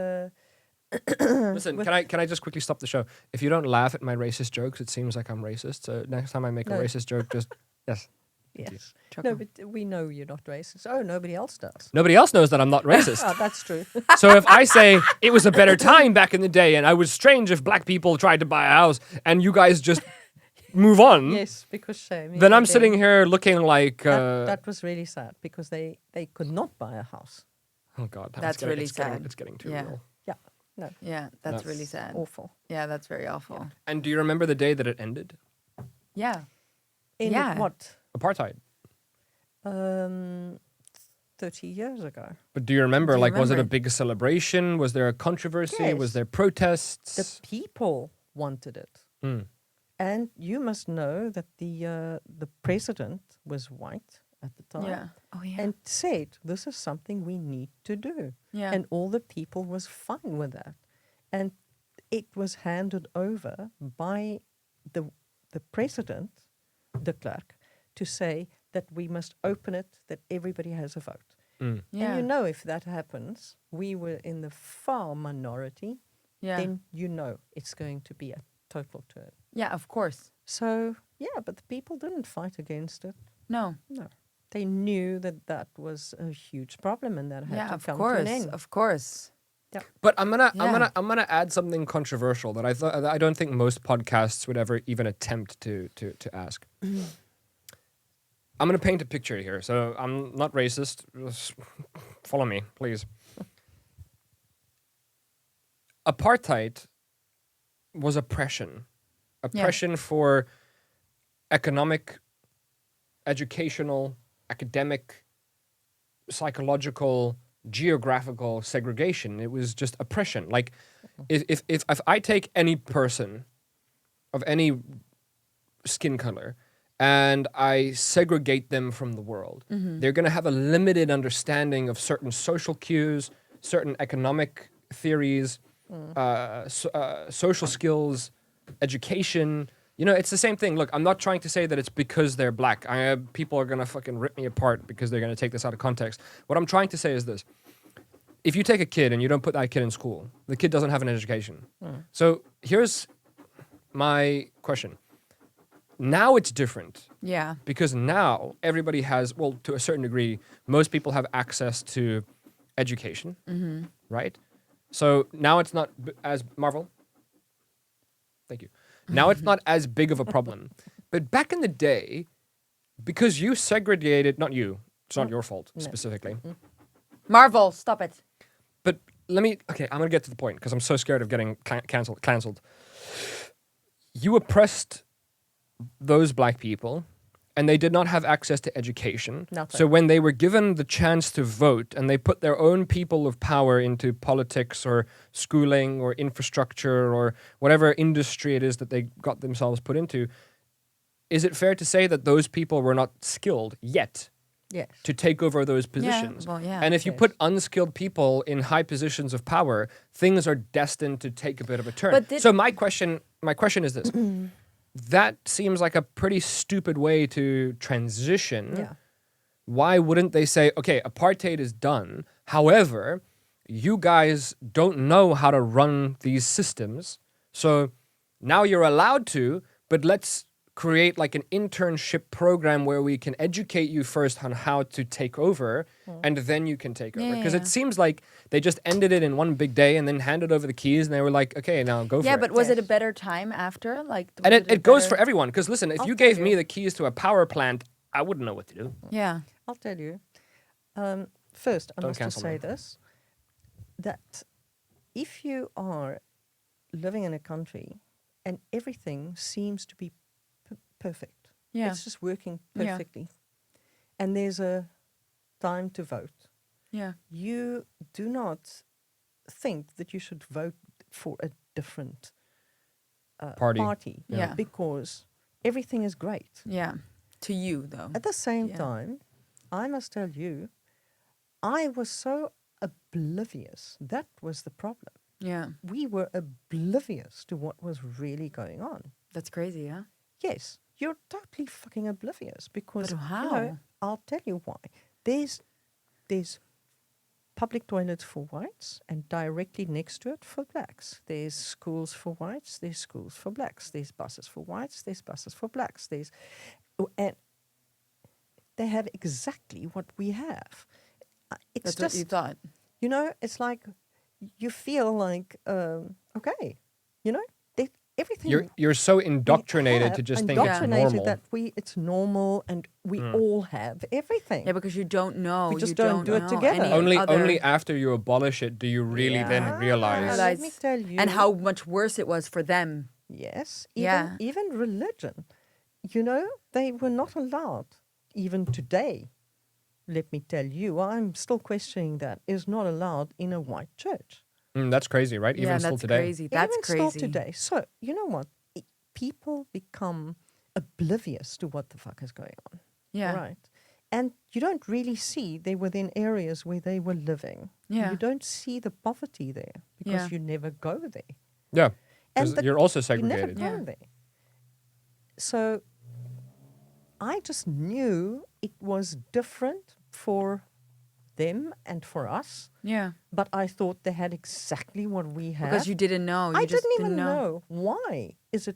Listen, can I just quickly stop the show? If you don't laugh at my racist jokes, it seems like I'm racist. So next time I make a No. racist joke, just yes. yes. Chuckle. No, but we know you're not racist. Oh, nobody else does. Nobody else knows that I'm not racist. Oh, that's true. So if I say it was a better time back in the day and I was strange if black people tried to buy a house and you guys just move on, Yes, because shame. then yeah, I'm sitting here looking like. That was really sad because they could not buy a house. Oh God, That's really sad. It's getting too Yeah. real. Yeah, no, Yeah, that's really That's sad. awful. Yeah, that's very awful. And do you remember the day that it ended? Yeah. In Yeah. what? Apartheid. 30 years ago. But do you remember? Do you Like, was it a remember? big celebration? Was there a controversy? Was Yes. there The protests? people wanted it. Mm. And you must know that the president was white at the time. Yeah. Oh yeah. And said, this is something we need to do. Yeah. And all the people was fine with that. And it was handed over by the president, de Klerk, to say that we must open it, that everybody has a vote. Mm. Yeah. And you know if that happens, we were in the far minority, Yeah. then you know it's going to be a total turn. Yeah, of course. So, yeah, but the people didn't fight against it. No. No. They knew that that was a huge problem and that had Yeah, to of come to an course. end. Of course. But I'm Yeah. gonna add something controversial that I don't think most podcasts would ever even attempt to ask. I'm gonna paint a picture here, so I'm not racist. Just follow me, please. Apartheid was oppression. Oppression for economic, educational, academic, psychological, geographical segregation. It was just oppression. Like, if I take any person of any skin color and I segregate them from the world, they're going to have a limited understanding of certain social cues, certain economic theories, social skills, education. You know, it's the same thing. Look, I'm not trying to say that it's because they're black. People are going to fucking rip me apart because they're going to take this out of context. What I'm trying to say is this. If you take a kid and you don't put that kid in school, the kid doesn't have an education. So here's my question. Now it's different Yeah. because now everybody has, well, to a certain degree, most people have access to education, right? So now it's not as Marvel. Thank you. Now it's not as big of a problem. But back in the day, because you segregated, not you, it's not your fault specifically. Marvel, stop it. But I'm going to get to the point because I'm so scared of getting cancelled. You oppressed those black people and they did not have access to education. Nothing. So when they were given the chance to vote and they put their own people of power into politics or schooling or infrastructure or whatever industry it is that they got themselves put into, is it fair to say that those people were not skilled yet Yes. to take over those positions? well, yeah. And if you Yes. put unskilled people in high positions of power, things are destined to take a bit of a turn. But did- So my question is this. That seems like a pretty stupid way to transition. Yeah. Why wouldn't they say, okay, apartheid is done. However, you guys don't know how to run these systems. So now you're allowed to, but let's create like an internship program where we can educate you first on how to take over and then you can take over. Because Yeah. it seems like they just ended it in one big day and then handed over the keys and they were like, okay, now go for Yeah, it. but was it a better time after? Like, And was it goes for better- everyone. Because listen, if I'll you tell gave me you. the keys to a power plant, I wouldn't know what to do. Yeah. I'll tell you. First, I Don't must just cancel say me. this, that if you are living in a country and everything seems to be perfect, Yeah. it's just working Yeah. perfectly, and there's a time to vote, Yeah. you do not think that you should vote for a different Party. Yeah. because everything is great. Yeah. To you though. At the same Yeah. time, I must tell you, I was so oblivious. That was the problem. Yeah. We were oblivious to what was really going on. That's crazy, huh? Yes, you're totally fucking oblivious because But you how? know, I'll tell you why. There's public toilets for whites and directly next to it for blacks. There's schools for whites, there's schools for blacks. There's buses for whites, there's buses for blacks. And they have exactly what we have. It's That's just, what you thought. you know, it's like you feel like, okay, you know, everything. You're so we indoctrinated have, to just think it's indoctrinated normal. that it's normal and we all have everything. Yeah, because you don't know. We just you don't do it know together. any Only other- only after you abolish it do you really then Yeah. realize. Let me tell you. And how much worse it was for them. Yes, Yeah. even religion. You know, they were not allowed, even today. Let me tell you, I'm still questioning that, is not allowed in a white church. That's crazy, right? Even yeah, still that's today. crazy. That's Even crazy. still today. So, you know what? People become oblivious to what the fuck is going on. Yeah. Right. And you don't really see they were in areas where they were living. Yeah. You don't see the poverty there because Yeah. you never go there. Yeah. And 'Cause you're also You never segregated. go Yeah. there. So I just knew it was different for them and for us, Yeah. but I thought they had exactly what we had. Because you didn't know. You I just didn't even know. Why is it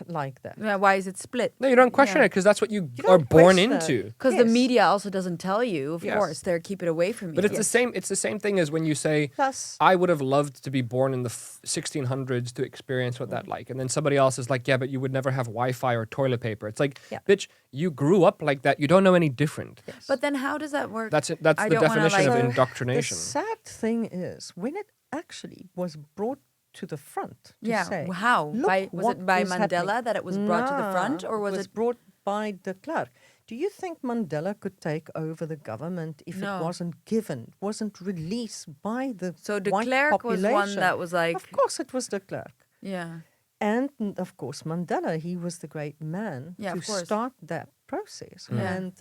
like that? Yeah, why is it split? No, you don't question Yeah. it because that's what you, You are don't born question into. Because the Yes. media also doesn't tell you, of Yes. course. They keep it away from you. But it's the same. It's the same thing as when you say, Plus, "I would have loved to be born in the 1600s to experience what that like," and then somebody else is like, "Yeah, but you would never have Wi-Fi or toilet paper." It's like, Yeah. bitch, you grew up like that. You don't know any different. But then how does that work? That's it. That's I the don't wanna, definition like- of the indoctrination. sad thing is, when it actually was brought to the front to Yeah, say, how? "Look Was what it by is Mandela happening." that it was brought to the front, or was it- brought by de Klerk? Do you think Mandela could take over the government if No. it wasn't given, wasn't released by the So de white Klerk was one population? that was like- Of course it was de Klerk. Yeah. And of course, Mandela, he was the great man Yeah, to of course. start that process. Yeah. And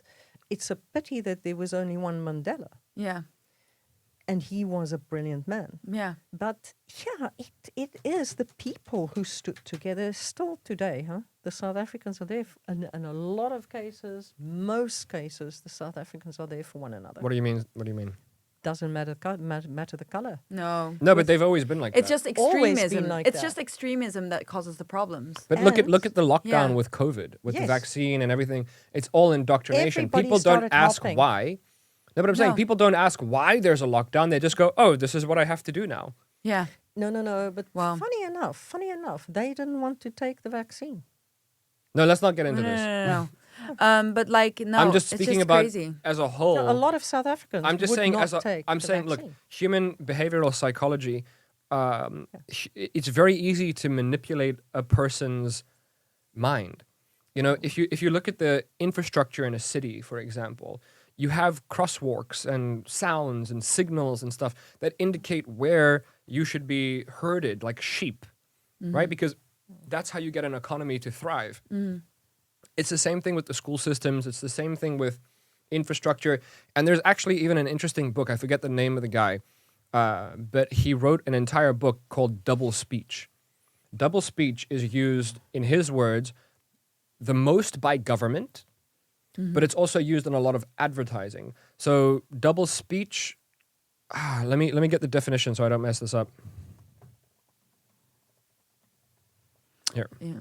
it's a pity that there was only one Mandela. Yeah. And he was a brilliant man. Yeah. But yeah, it is the people who stood together still today, huh? The South Africans are there, in a lot of cases, most cases, the South Africans are there for one another. What do you mean? What do you mean? Doesn't matter the color. No. No, but they've always been like It's that. just Always been extremism. like It's that. just extremism that causes the problems. But look And- at the lockdown Yeah. with COVID, with the Yes. vaccine and everything. It's all indoctrination. Everybody People don't started ask helping. why. No, but I'm saying No. people don't ask why there's a lockdown. They just go, "Oh, this is what I have to do now." Yeah. No. But Well- funny enough, they didn't want to take the vaccine. No, let's not get into No, this. no. But like, no, I'm just it's speaking just about crazy. as a whole. A lot of South Africans I'm just would saying not as a, take I'm the saying look, vaccine. human behavioral psychology. It's very easy to manipulate a person's mind. You know, if you look at the infrastructure in a city, for example, you have crosswalks and sounds and signals and stuff that indicate where you should be herded like sheep, right? Because that's how you get an economy to thrive. It's the same thing with the school systems. It's the same thing with infrastructure. And there's actually even an interesting book. I forget the name of the guy, but he wrote an entire book called Double Speech. Double speech is used, in his words, the most by government, but it's also used in a lot of advertising. So double speech, let me get the definition so I don't mess this up. Here. Yeah.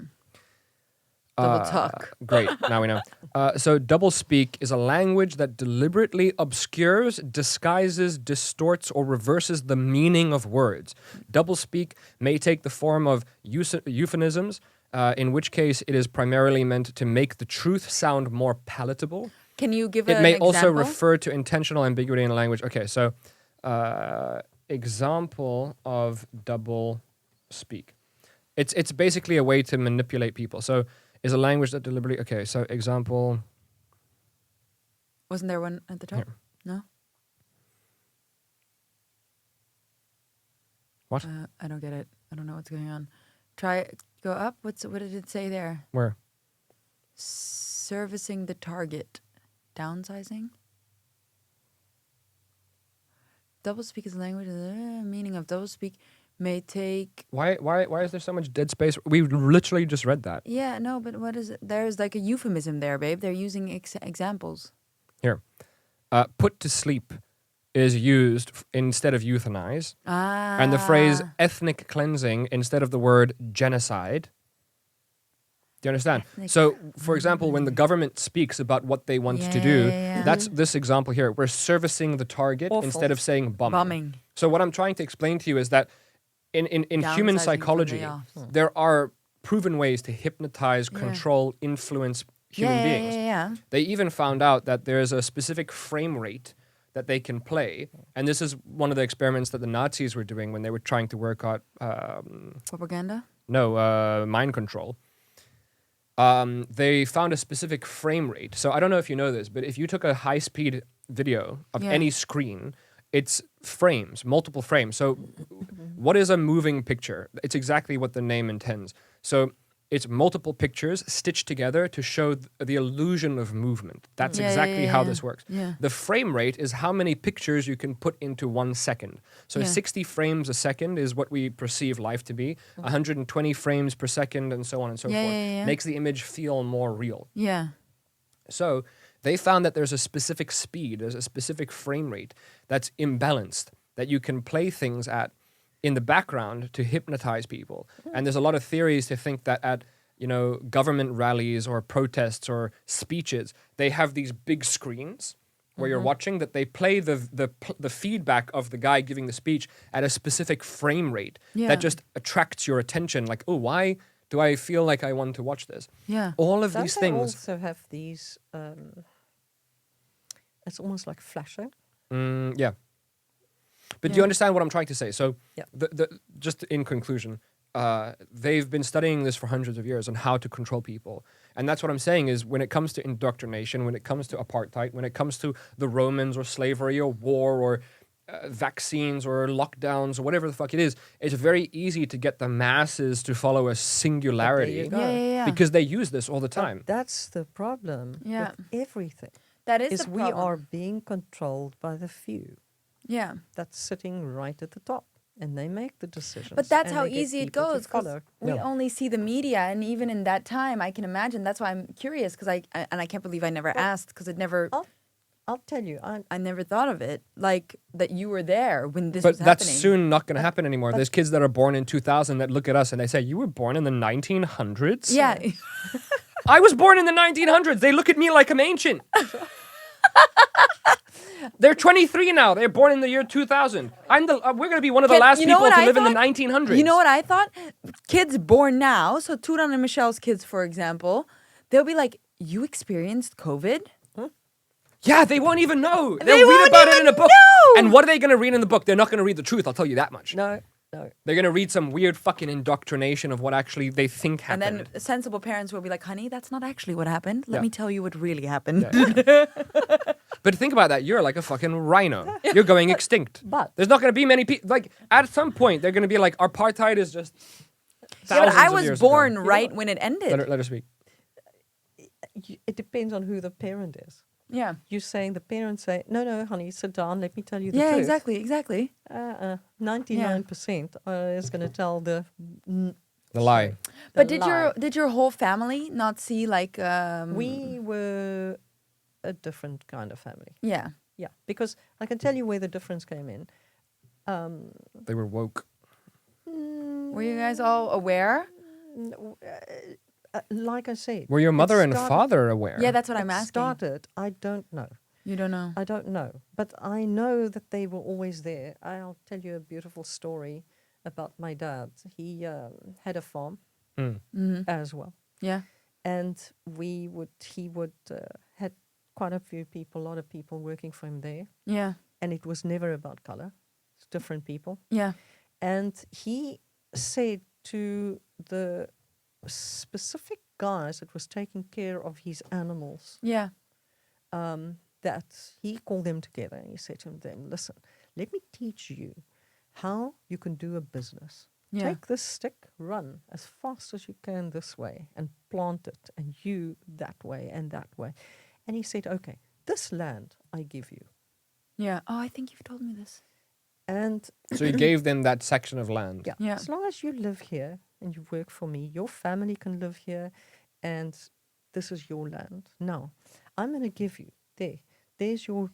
Double talk. Great, now we know. So double speak is a language that deliberately obscures, disguises, distorts, or reverses the meaning of words. Double speak may take the form of euphemisms, in which case it is primarily meant to make the truth sound more palatable. Can you give It an may example? also refer to intentional ambiguity in language. Okay, so example of double speak. It's basically a way to manipulate people. So is a language that deliberately... Okay, so example... Wasn't there one at the top? Here. No? What? I don't get it. I don't know what's going on. Go up. What did it say there? Where? Servicing the target. Downsizing? Doublespeak is a language. Meaning of doublespeak may take... Why is there so much dead space? We literally just read that. Yeah, no, but what is it? There's like a euphemism there, babe. They're using examples. Here. Put to sleep is used instead of euthanize. Ah. And the phrase ethnic cleansing instead of the word genocide. Do you understand? Ethnic- So, for example, when the government speaks about what they want to do, Yeah. that's this example here. We're servicing the target Awful. instead of saying bombing. proven ways to hypnotize, control, influence human beings. Yeah. They even found out that there's a specific frame rate that they can play. And this is one of the experiments that the Nazis were doing when they were trying to work out... Propaganda? mind control. They found a specific frame rate. So I don't know if you know this, but if you took a high-speed video of any screen, it's frames, multiple frames. So what is a moving picture? It's exactly what the name intends. So it's multiple pictures stitched together to show the illusion of movement. That's exactly how this works. Yeah. The frame rate is how many pictures you can put into 1 second. So 60 frames a second is what we perceive life to be. 120 frames per second and so on and so forth. Makes the image feel more real. Yeah. So they found that there's a specific speed, there's a specific frame rate that's imbalanced, that you can play things at in the background to hypnotize people. And there's a lot of theories to think that at, government rallies or protests or speeches, they have these big screens where you're watching, that they play the feedback of the guy giving the speech at a specific frame rate that just attracts your attention. Like, oh, why do I feel like I want to watch this? Yeah. All of Don't these they things. also have these, it's almost like flashing. Yeah. But do you understand what I'm trying to say? So, Yeah. Just in conclusion, they've been studying this for hundreds of years on how to control people. And that's what I'm saying is when it comes to indoctrination, when it comes to apartheid, when it comes to the Romans or slavery or war or vaccines or lockdowns or whatever the fuck it is, it's very easy to get the masses to follow a singularity go. Yeah. because they use this all the But time. that's the problem Yeah. with everything. That is Is the we problem. are being controlled by the few Yeah. that's sitting right at the top, and they make the decisions. But that's and how they get easy it people to goes because follow. we Yeah. only see the media, and even in that time, I can imagine. That's why I'm curious because I can't believe I never asked because it never. I'll tell you, I never thought of it like that you were there when this But was that's happening. soon not going to happen anymore. There's kids that are born in 2000 that look at us and they say, "You were born in the 1900s?" Yeah. I was born in the 1900s. They look at me like I'm ancient. They're 23 now. They're born in the year 2000. We're going to be one of the last You know people what to I live in the thought? 1900s. You know what I thought? Kids born now, so Turan and Michelle's kids, for example, they'll be like, "You experienced COVID?" Yeah, they won't even know. They They'll read won't about it in even a book. know! And what are they going to read in the book? They're not going to read the truth. I'll tell you that much. no. They're going to read some weird fucking indoctrination of what actually they think And happened. then sensible parents will be like, "Honey, that's not actually what happened. Let Yeah. me tell you what really happened." But think about that. You're like a fucking rhino. You're going extinct. But- there's not going to be many people. Like, at some point, they're going to be like, apartheid is just Yeah, but thousands I of was years born ago. right when it ended. Let her speak. It depends on who the parent is. Yeah. You're saying the parents say, no, honey, sit down, let me tell you the Yeah, truth. exactly. 99% is going to tell the... The lie. But lie. did your whole family not see like We were a different kind of family. yeah. Yeah, because I can tell you where the difference came in. They were woke. Were you guys all aware? Like I said... Were your it mother and started- father aware? Yeah, that's what I'm it asking. started, I don't know. You don't know. I don't know. But I know that they were always there. I'll tell you a beautiful story about my dad. He had a farm as well. Yeah. And he would had quite a few people, a lot of people working for him there. Yeah. And it was never about color. It's different people. Yeah. And he said to the specific guys that was taking care of his animals, Yeah. that he called them together and he said to them, listen, let me teach you how you can do a business. Yeah. Take this stick, run as fast as you can this way and plant it, and you that way and that way. And he said, okay, this land I give you. Yeah. Oh, I think you've told me this. And So he gave them that section of land. yeah, Yeah. as long as you live here and you work for me, your family can live here, and this is your land. Now, I'm going to give you there's your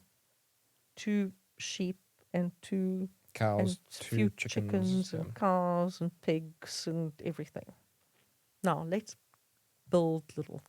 2 sheep and 2 Cows, and 2 few chickens. chickens and cows and pigs and everything. Now let's build little.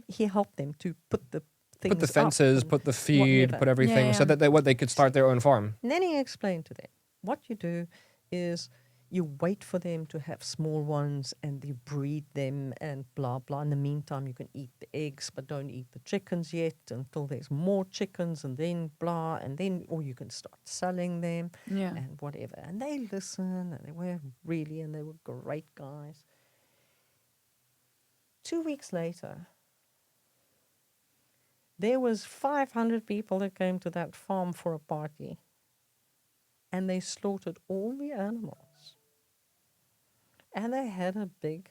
He helped them to put the things Put the up fences, and put the feed, whatever. put everything, Yeah, so yeah. that they could start their own farm. And then he explained to them, what you do is you wait for them to have small ones and you breed them and blah, blah. In the meantime, you can eat the eggs, but don't eat the chickens yet until there's more chickens and then blah. And then, or you can start selling them Yeah. and whatever. And they listen and they were great guys. 2 weeks later, there was 500 people that came to that farm for a party. And they slaughtered all the animals. And they had a big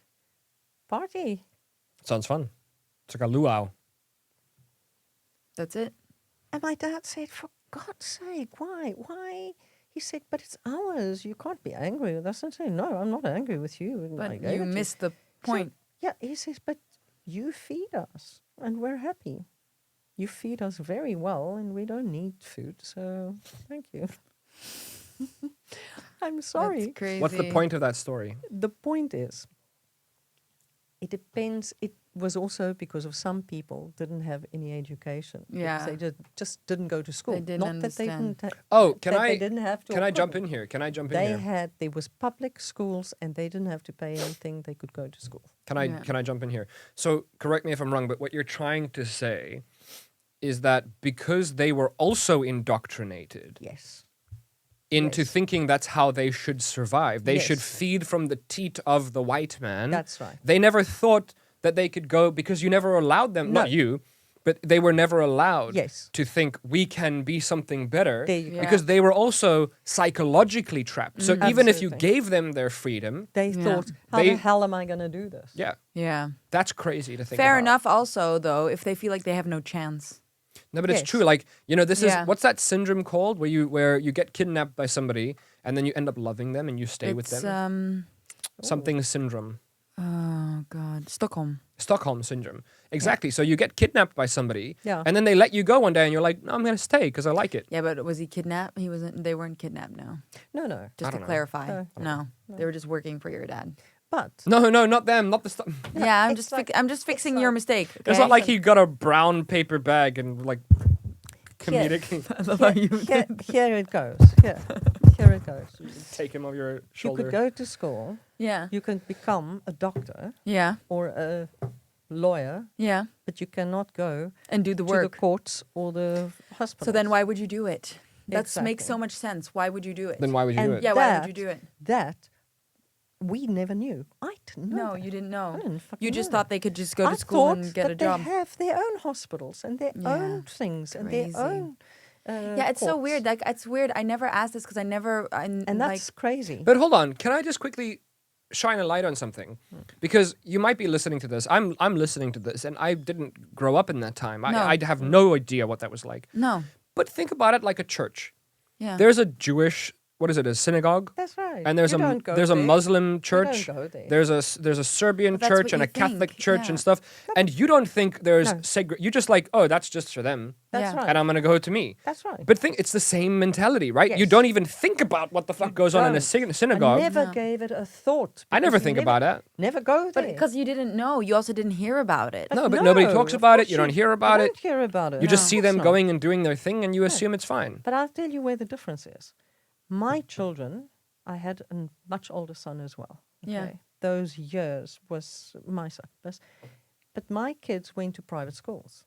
party. Sounds fun. It's like a luau. That's it. And my dad said, for God's sake, why? Why? He said, but it's ours. You can't be angry with us. I said, no, I'm not angry with you. And I But gave you it to missed the point. Yeah, he says, but you feed us and we're happy. You feed us very well and we don't need food. So thank you. I'm sorry. That's crazy. What's the point of that story? The point is, it depends. It was also because of some people didn't have any education. Because Yeah. They just didn't go to school. They didn't Not that they understand. didn't Oh, can that I they didn't have to. can or I jump couldn't. in here? Can I jump in They here? there was public schools and they didn't have to pay anything. They could go to school. Can I jump in here? So correct me if I'm wrong, but what you're trying to say is that because they were also indoctrinated Yes. into Yes. thinking that's how they should survive, they should Yes. feed from the teat of the white man. That's right. They never thought that they could go because you never allowed them, No. not you, but they were never allowed Yes. to think we can be something better There you go. Yeah. because they were also psychologically trapped. So even if you Absolutely. gave them their freedom, They Yeah. thought, how They- the hell am I going to do this? yeah, Yeah. that's crazy to think Fair about. enough. Also, though, if they feel like they have no chance. No, but it's Yes. true. Like, you know, this Yeah. is what's that syndrome called where you get kidnapped by somebody and then you end up loving them and you stay with It's them. Something syndrome. oh god, Stockholm. Stockholm syndrome. Exactly. So you get kidnapped by somebody Yeah. and then they let you go one day and you're like, no, I'm going to stay because I like it. Yeah, but was he kidnapped? He wasn't. They weren't kidnapped. No. No, no. Just to don't know. clarify. No, they were just working for your dad. But No, not them, not the stuff. Yeah, I'm it's just like- I'm just fixing your mistake. It's okay? not like he got a brown paper bag and like comedic. here it goes. Here it goes. Take him over your You shoulder. could go to school. Yeah. You can become a doctor Yeah. or a lawyer, Yeah. but you cannot go And do the to work. the courts or the hospital. So then why would you do it? That makes so Exactly. much sense. Why would you do it? Then why would you do And it? Yeah, why would you do it? That we never knew. I didn't know. No, that. you didn't know. I didn't fucking You just know. thought they could just go to I school thought and get that a job. They have their own hospitals and their Yeah, own things and crazy. their own. Yeah, it's so courts. weird. Like it's weird. I never asked this because I never. And like, that's crazy. But hold on, can I just quickly shine a light on something? Because you might be listening to this. I'm listening to this, and I didn't grow up in that time. No. I have no idea what that was like. no. But think about it like a church. Yeah. There's a Jewish, what is it, a synagogue? That's right. And there's You a don't go there's a there. Muslim church. don't go there. There's a Serbian But that's church what and you a Catholic think, church yeah. and stuff. And you don't think there's No. you just like, oh, that's just for them. That's Yeah. right. And I'm gonna go to me. That's right. But it's the same mentality, right? You Yes. don't even think about what the fuck goes on in a don't. synagogue. I never No. gave it a thought. I never because think you about that. Never go But there. because you didn't know, you also didn't hear about it. No, but nobody no, talks of about it. course You don't hear you about it. don't hear about it. You just Of see course them not. going and doing their thing, and you assume it's fine. But I'll tell you where the difference is. My children, I had a much older son as well. Yeah. Those years was my son. But my kids went to private schools.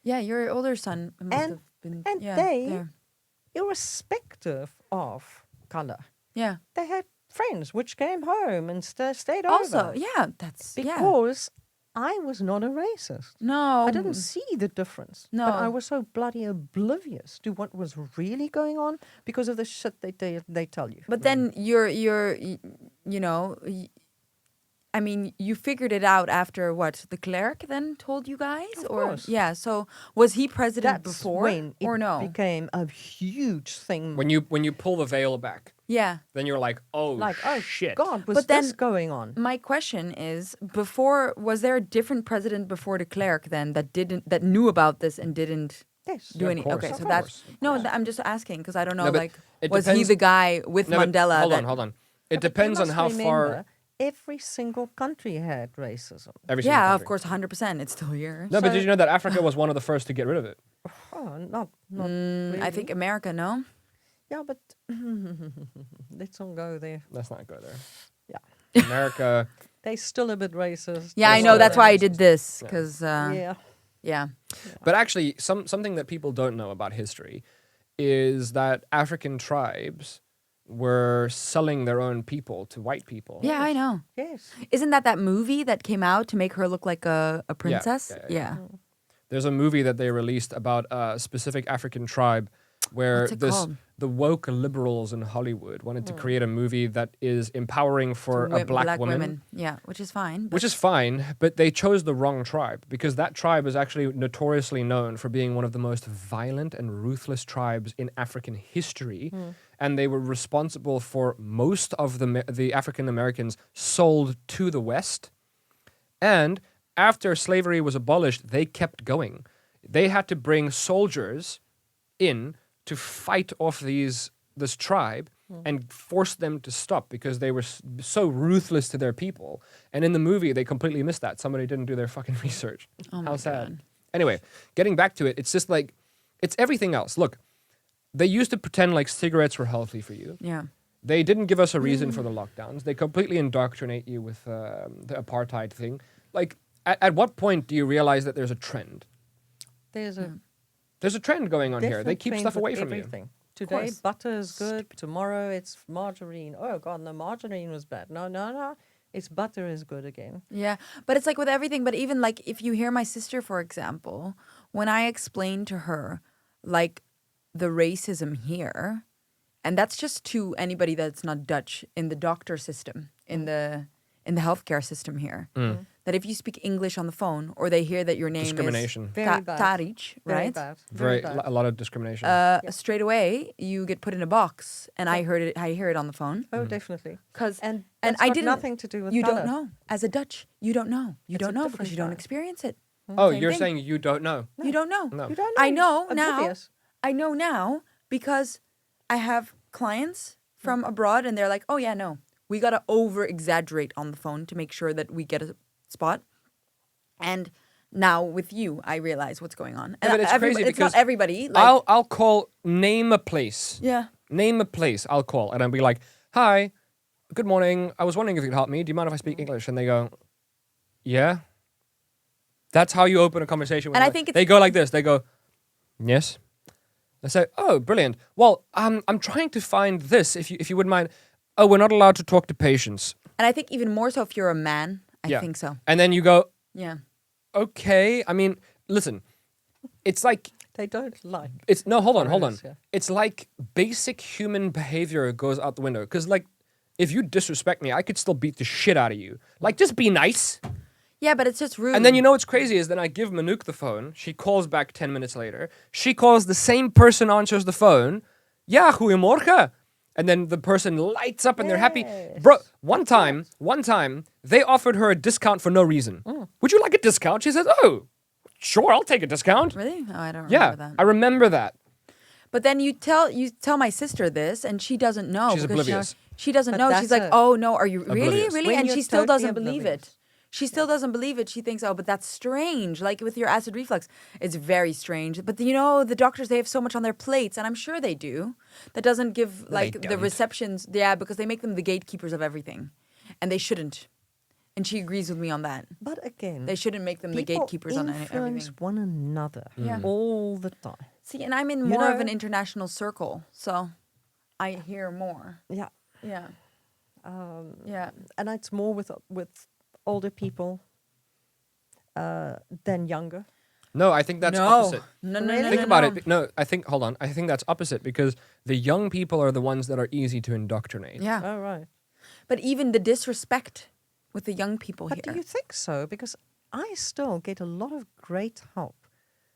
Yeah, your older son must And- have been. and yeah, they- there. Irrespective of color, Yeah. they had friends which came home and stayed Also, over. yeah, that's yeah. Because I was not a racist. No, I didn't see the difference. No. But I was so bloody oblivious to what was really going on because of the shit they tell you. But then I mean, you figured it out after what the clerk then told you guys, Of or course. yeah. So was he president That's before when it or no? became a huge thing. When you pull the veil back, Yeah. then you're like, oh, like, oh shit. God, was But then- this going on? My question is: was there a different president before de Klerk then that knew about this and didn't Yes. do of any? course, Okay, of so course, that's of no. I'm just asking because I don't know. No, but like, it was he depends- the guy with No, but Mandela? Hold on. It But you depends on must how far. remember, every single country had racism. Every single Yeah, of country. course, 100%. It's still here. No, but So- did you know that Africa was one of the first to get rid of it? Oh, not really. I think America. No. Yeah, but let's not go there. Let's not go there. Yeah. America. They're still a bit racist. Yeah, I That's know. what That's it why I is. did this Yeah. because Yeah. yeah. But actually, something that people don't know about history is that African tribes were selling their own people to white people. Yeah, I know. Yes. Isn't that movie that came out to make her look like a princess? yeah. There's a movie that they released about a specific African tribe where What's it called? the woke liberals in Hollywood wanted to create a movie that is empowering for a black woman. Yeah, which is fine. Which is fine, but they chose the wrong tribe because that tribe is actually notoriously known for being one of the most violent and ruthless tribes in African history. And they were responsible for most of the African Americans sold to the West. And after slavery was abolished, they kept going. They had to bring soldiers in to fight off this tribe and force them to stop because they were so ruthless to their people. And in the movie, they completely missed that. Somebody didn't do their fucking research. Oh my How sad. God. Anyway, getting back to it, it's just like, it's everything else. Look, they used to pretend like cigarettes were healthy for you. Yeah. They didn't give us a reason for the lockdowns. They completely indoctrinate you with the apartheid thing. Like, at what point do you realize that there's a trend? There's a There's a trend going on here. They definite keep trend stuff with away from everything. you. Today, course. butter is good. Tomorrow, it's margarine. Oh, God, no, margarine was bad. No. It's butter is good again. Yeah, but it's like with everything. But even like if you hear my sister, for example, when I explain to her like the racism here, and that's just to anybody that's not Dutch in the doctor system, in the healthcare system here, that if you speak English on the phone or they hear that your name Discrimination. is Very bad. Tariq, Very right? bad. Very, bad. a lot of discrimination. Straight away you get put in a box, and I hear it on the phone. Oh, definitely. And that's I got didn't. nothing to do with You colour. don't know. As a Dutch, you don't know. You It's don't a know because different you don't vibe. experience it. Oh, Same you're thing. saying you don't know? You don't know. No. You don't I know now. Oblivious. I know now because I have clients from abroad, and they're like, "Oh yeah, no, we gotta over exaggerate on the phone to make sure that we get a spot." And now with you, I realize what's going on. And but it's crazy it's because not everybody. Like, I'll call, name a place. yeah. Name a place, I'll call. And I'll be like, hi, good morning. I was wondering if you could help me. Do you mind if I speak English? And they go, yeah. That's how you open a conversation with And I them. think it's- They go like this. They go, yes. I say, oh, brilliant. Well, I'm trying to find this, if you wouldn't mind. Oh, we're not allowed to talk to patients. And I think even more so if you're a man. I think so. And then you go, Yeah. okay. I mean, listen, it's like, They don't like. hold on. Foreigners, yeah. It's like basic human behavior goes out the window. Because, like, if you disrespect me, I could still beat the shit out of you. Like, just be nice. Yeah, but it's just rude. And then you know what's crazy is then I give Manouk the phone. She calls back 10 minutes later. She calls, the same person answers the phone. Ja, goeiemorgen. And then the person lights up and they're happy. Bro, one time, they offered her a discount for no reason. Would you like a discount? She says, oh, sure, I'll take a discount. Really? Oh, I don't Yeah, remember that. I remember that. But then you tell my sister this, and she doesn't know. She's because oblivious. She doesn't But know. that's She's like, a- oh no, are you really, Oblivious. really? When And you're she still totally doesn't believe it. oblivious. She still doesn't believe it. She thinks, oh, but that's strange. Like with your acid reflux, it's very strange. But you know, the doctors, they have so much on their plates, and I'm sure they do. That doesn't give like the don't. receptions. Yeah, because they make them the gatekeepers of everything, and they shouldn't. And she agrees with me on that. But again, They shouldn't make them the people gatekeepers on influence everything. one another Yeah. all the time. See, and I'm in You more of know- an international circle, so I hear more. Yeah. Yeah. Yeah. And it's more with older people than younger. No, I think that's no. opposite. No, no, no, Really? no, Think no, about no. it. No, hold on. I think that's opposite because the young people are the ones that are easy to indoctrinate. Yeah. Oh, right. But even the disrespect with the young people But do here. you think so? Because I still get a lot of great help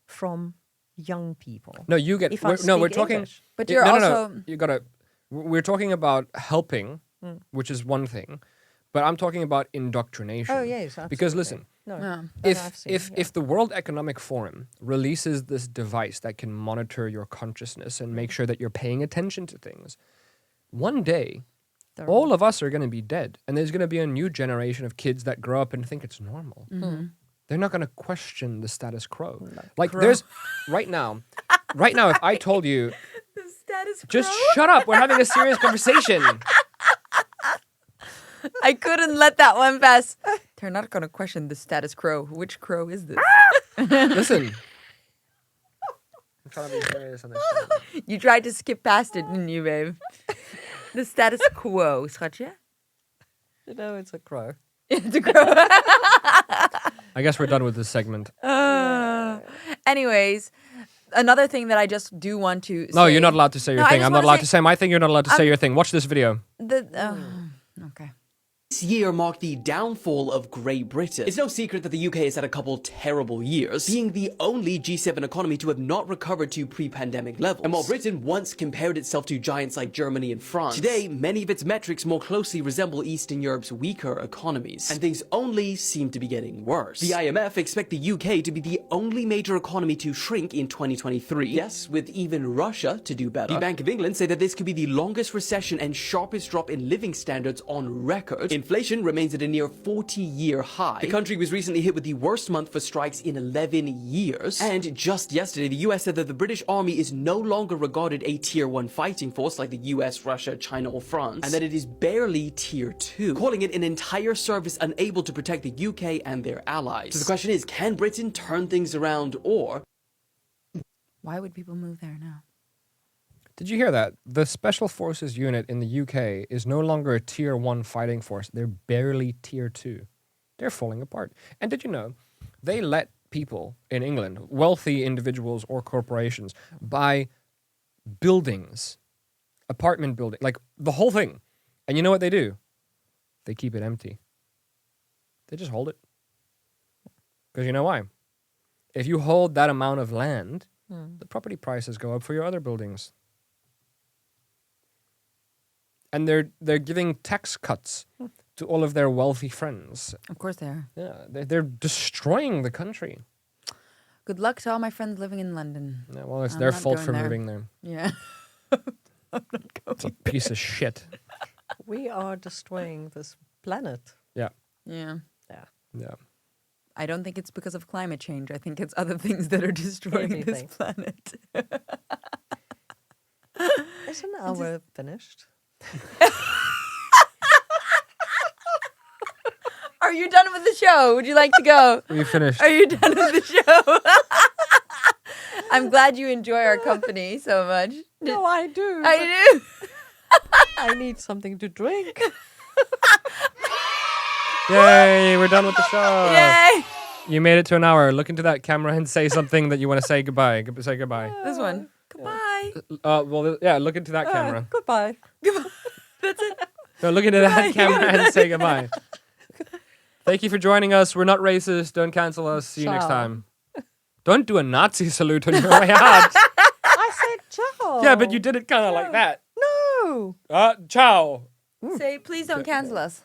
from young people. No, you get. If I we're speak talking. English. But y- you're no, also No. You gotta. We're talking about helping, which is one thing, but I'm talking about indoctrination. Oh, yes. Because absolutely. listen, No, Yeah. that I've seen, yeah. if the World Economic Forum releases this device that can monitor your consciousness and make sure that you're paying attention to things, one day They're all of us are going to be dead, and there's going to be a new generation of kids that grow up and think it's normal. Mm-hmm. They're not going to question the status quo. Like there's right now, if I told you, the status quo. Just shut up. We're having a serious conversation. I couldn't let that one pass. They're not going to question the status quo. Which crow is this? Listen. I'm trying to be serious on this one. You tried to skip past it, didn't you, babe? The status quo, schatje. You know, it's a crow. It's a crow. I guess we're done with this segment. Anyways, another thing that I just do want to No, say. you're not allowed to say your No, I thing. just I'm not wanna allowed say- to say my thing. You're not allowed to say your thing. Watch this video. Okay. This year marked the downfall of Great Britain. It's no secret that the UK has had a couple terrible years, being the only G7 economy to have not recovered to pre-pandemic levels. And while Britain once compared itself to giants like Germany and France, today many of its metrics more closely resemble Eastern Europe's weaker economies, and things only seem to be getting worse. The IMF expect the UK to be the only major economy to shrink in 2023. Yes, with even Russia to do better. The Bank of England say that this could be the longest recession and sharpest drop in living standards on record. Inflation remains at a near 40-year high. The country was recently hit with the worst month for strikes in 11 years. And just yesterday, the US said that the British Army is no longer regarded a Tier 1 fighting force like the US, Russia, China, or France, and that it is barely Tier 2, calling it an entire service unable to protect the UK and their allies. So the question is, can Britain turn things around, or... Why would people move there now? Did you hear that? The Special Forces unit in the UK is no longer a Tier 1 fighting force. They're barely Tier 2. They're falling apart. And did you know, they let people in England, wealthy individuals or corporations, buy buildings, apartment building, like the whole thing. And you know what they do? They keep it empty. They just hold it. Because you know why? If you hold that amount of land, the property prices go up for your other buildings. And they're giving tax cuts to all of their wealthy friends. Of course they are. Yeah, they're destroying the country. Good luck to all my friends living in London. Yeah, well, it's I'm their not fault going for there. moving there. Yeah. It's a piece of shit. We are destroying this planet. Yeah, Yeah. yeah. I don't think it's because of climate change. I think it's other things that are destroying Everything. this planet. Isn't our finished? Are you done with the show? Would you like to go? We finished. Are you done with the show? I'm glad you enjoy our company so much. No, I do. I do. I need something to drink. Yay, we're done with the show. Yay! You made it to an hour. Look into that camera and say something that you want to say goodbye. Say goodbye. This one. Goodbye. Yeah, look into that camera. Goodbye. That's it. No, look into that camera and say goodbye. Thank you for joining us. We're not racist. Don't cancel us. See you next Ciao. time. Don't do a Nazi salute on your way out. I said ciao. Yeah, but you did it kind of like that. No. Ciao. Say, please don't cancel us.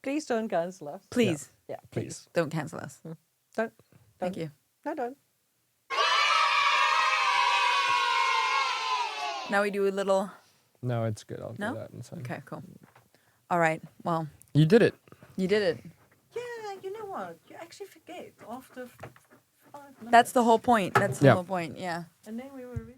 Please don't cancel us. Please. Yeah, Please. Don't cancel us. Don't. Thank you. No, don't. Now we do a little... No, it's good. I'll No? do that. It's fine. Okay, cool. All right. Well, You did it. you did it. Yeah, you know what? You actually forget after 5 minutes. That's the whole point. That's the Yeah. whole point. Yeah. And then we were really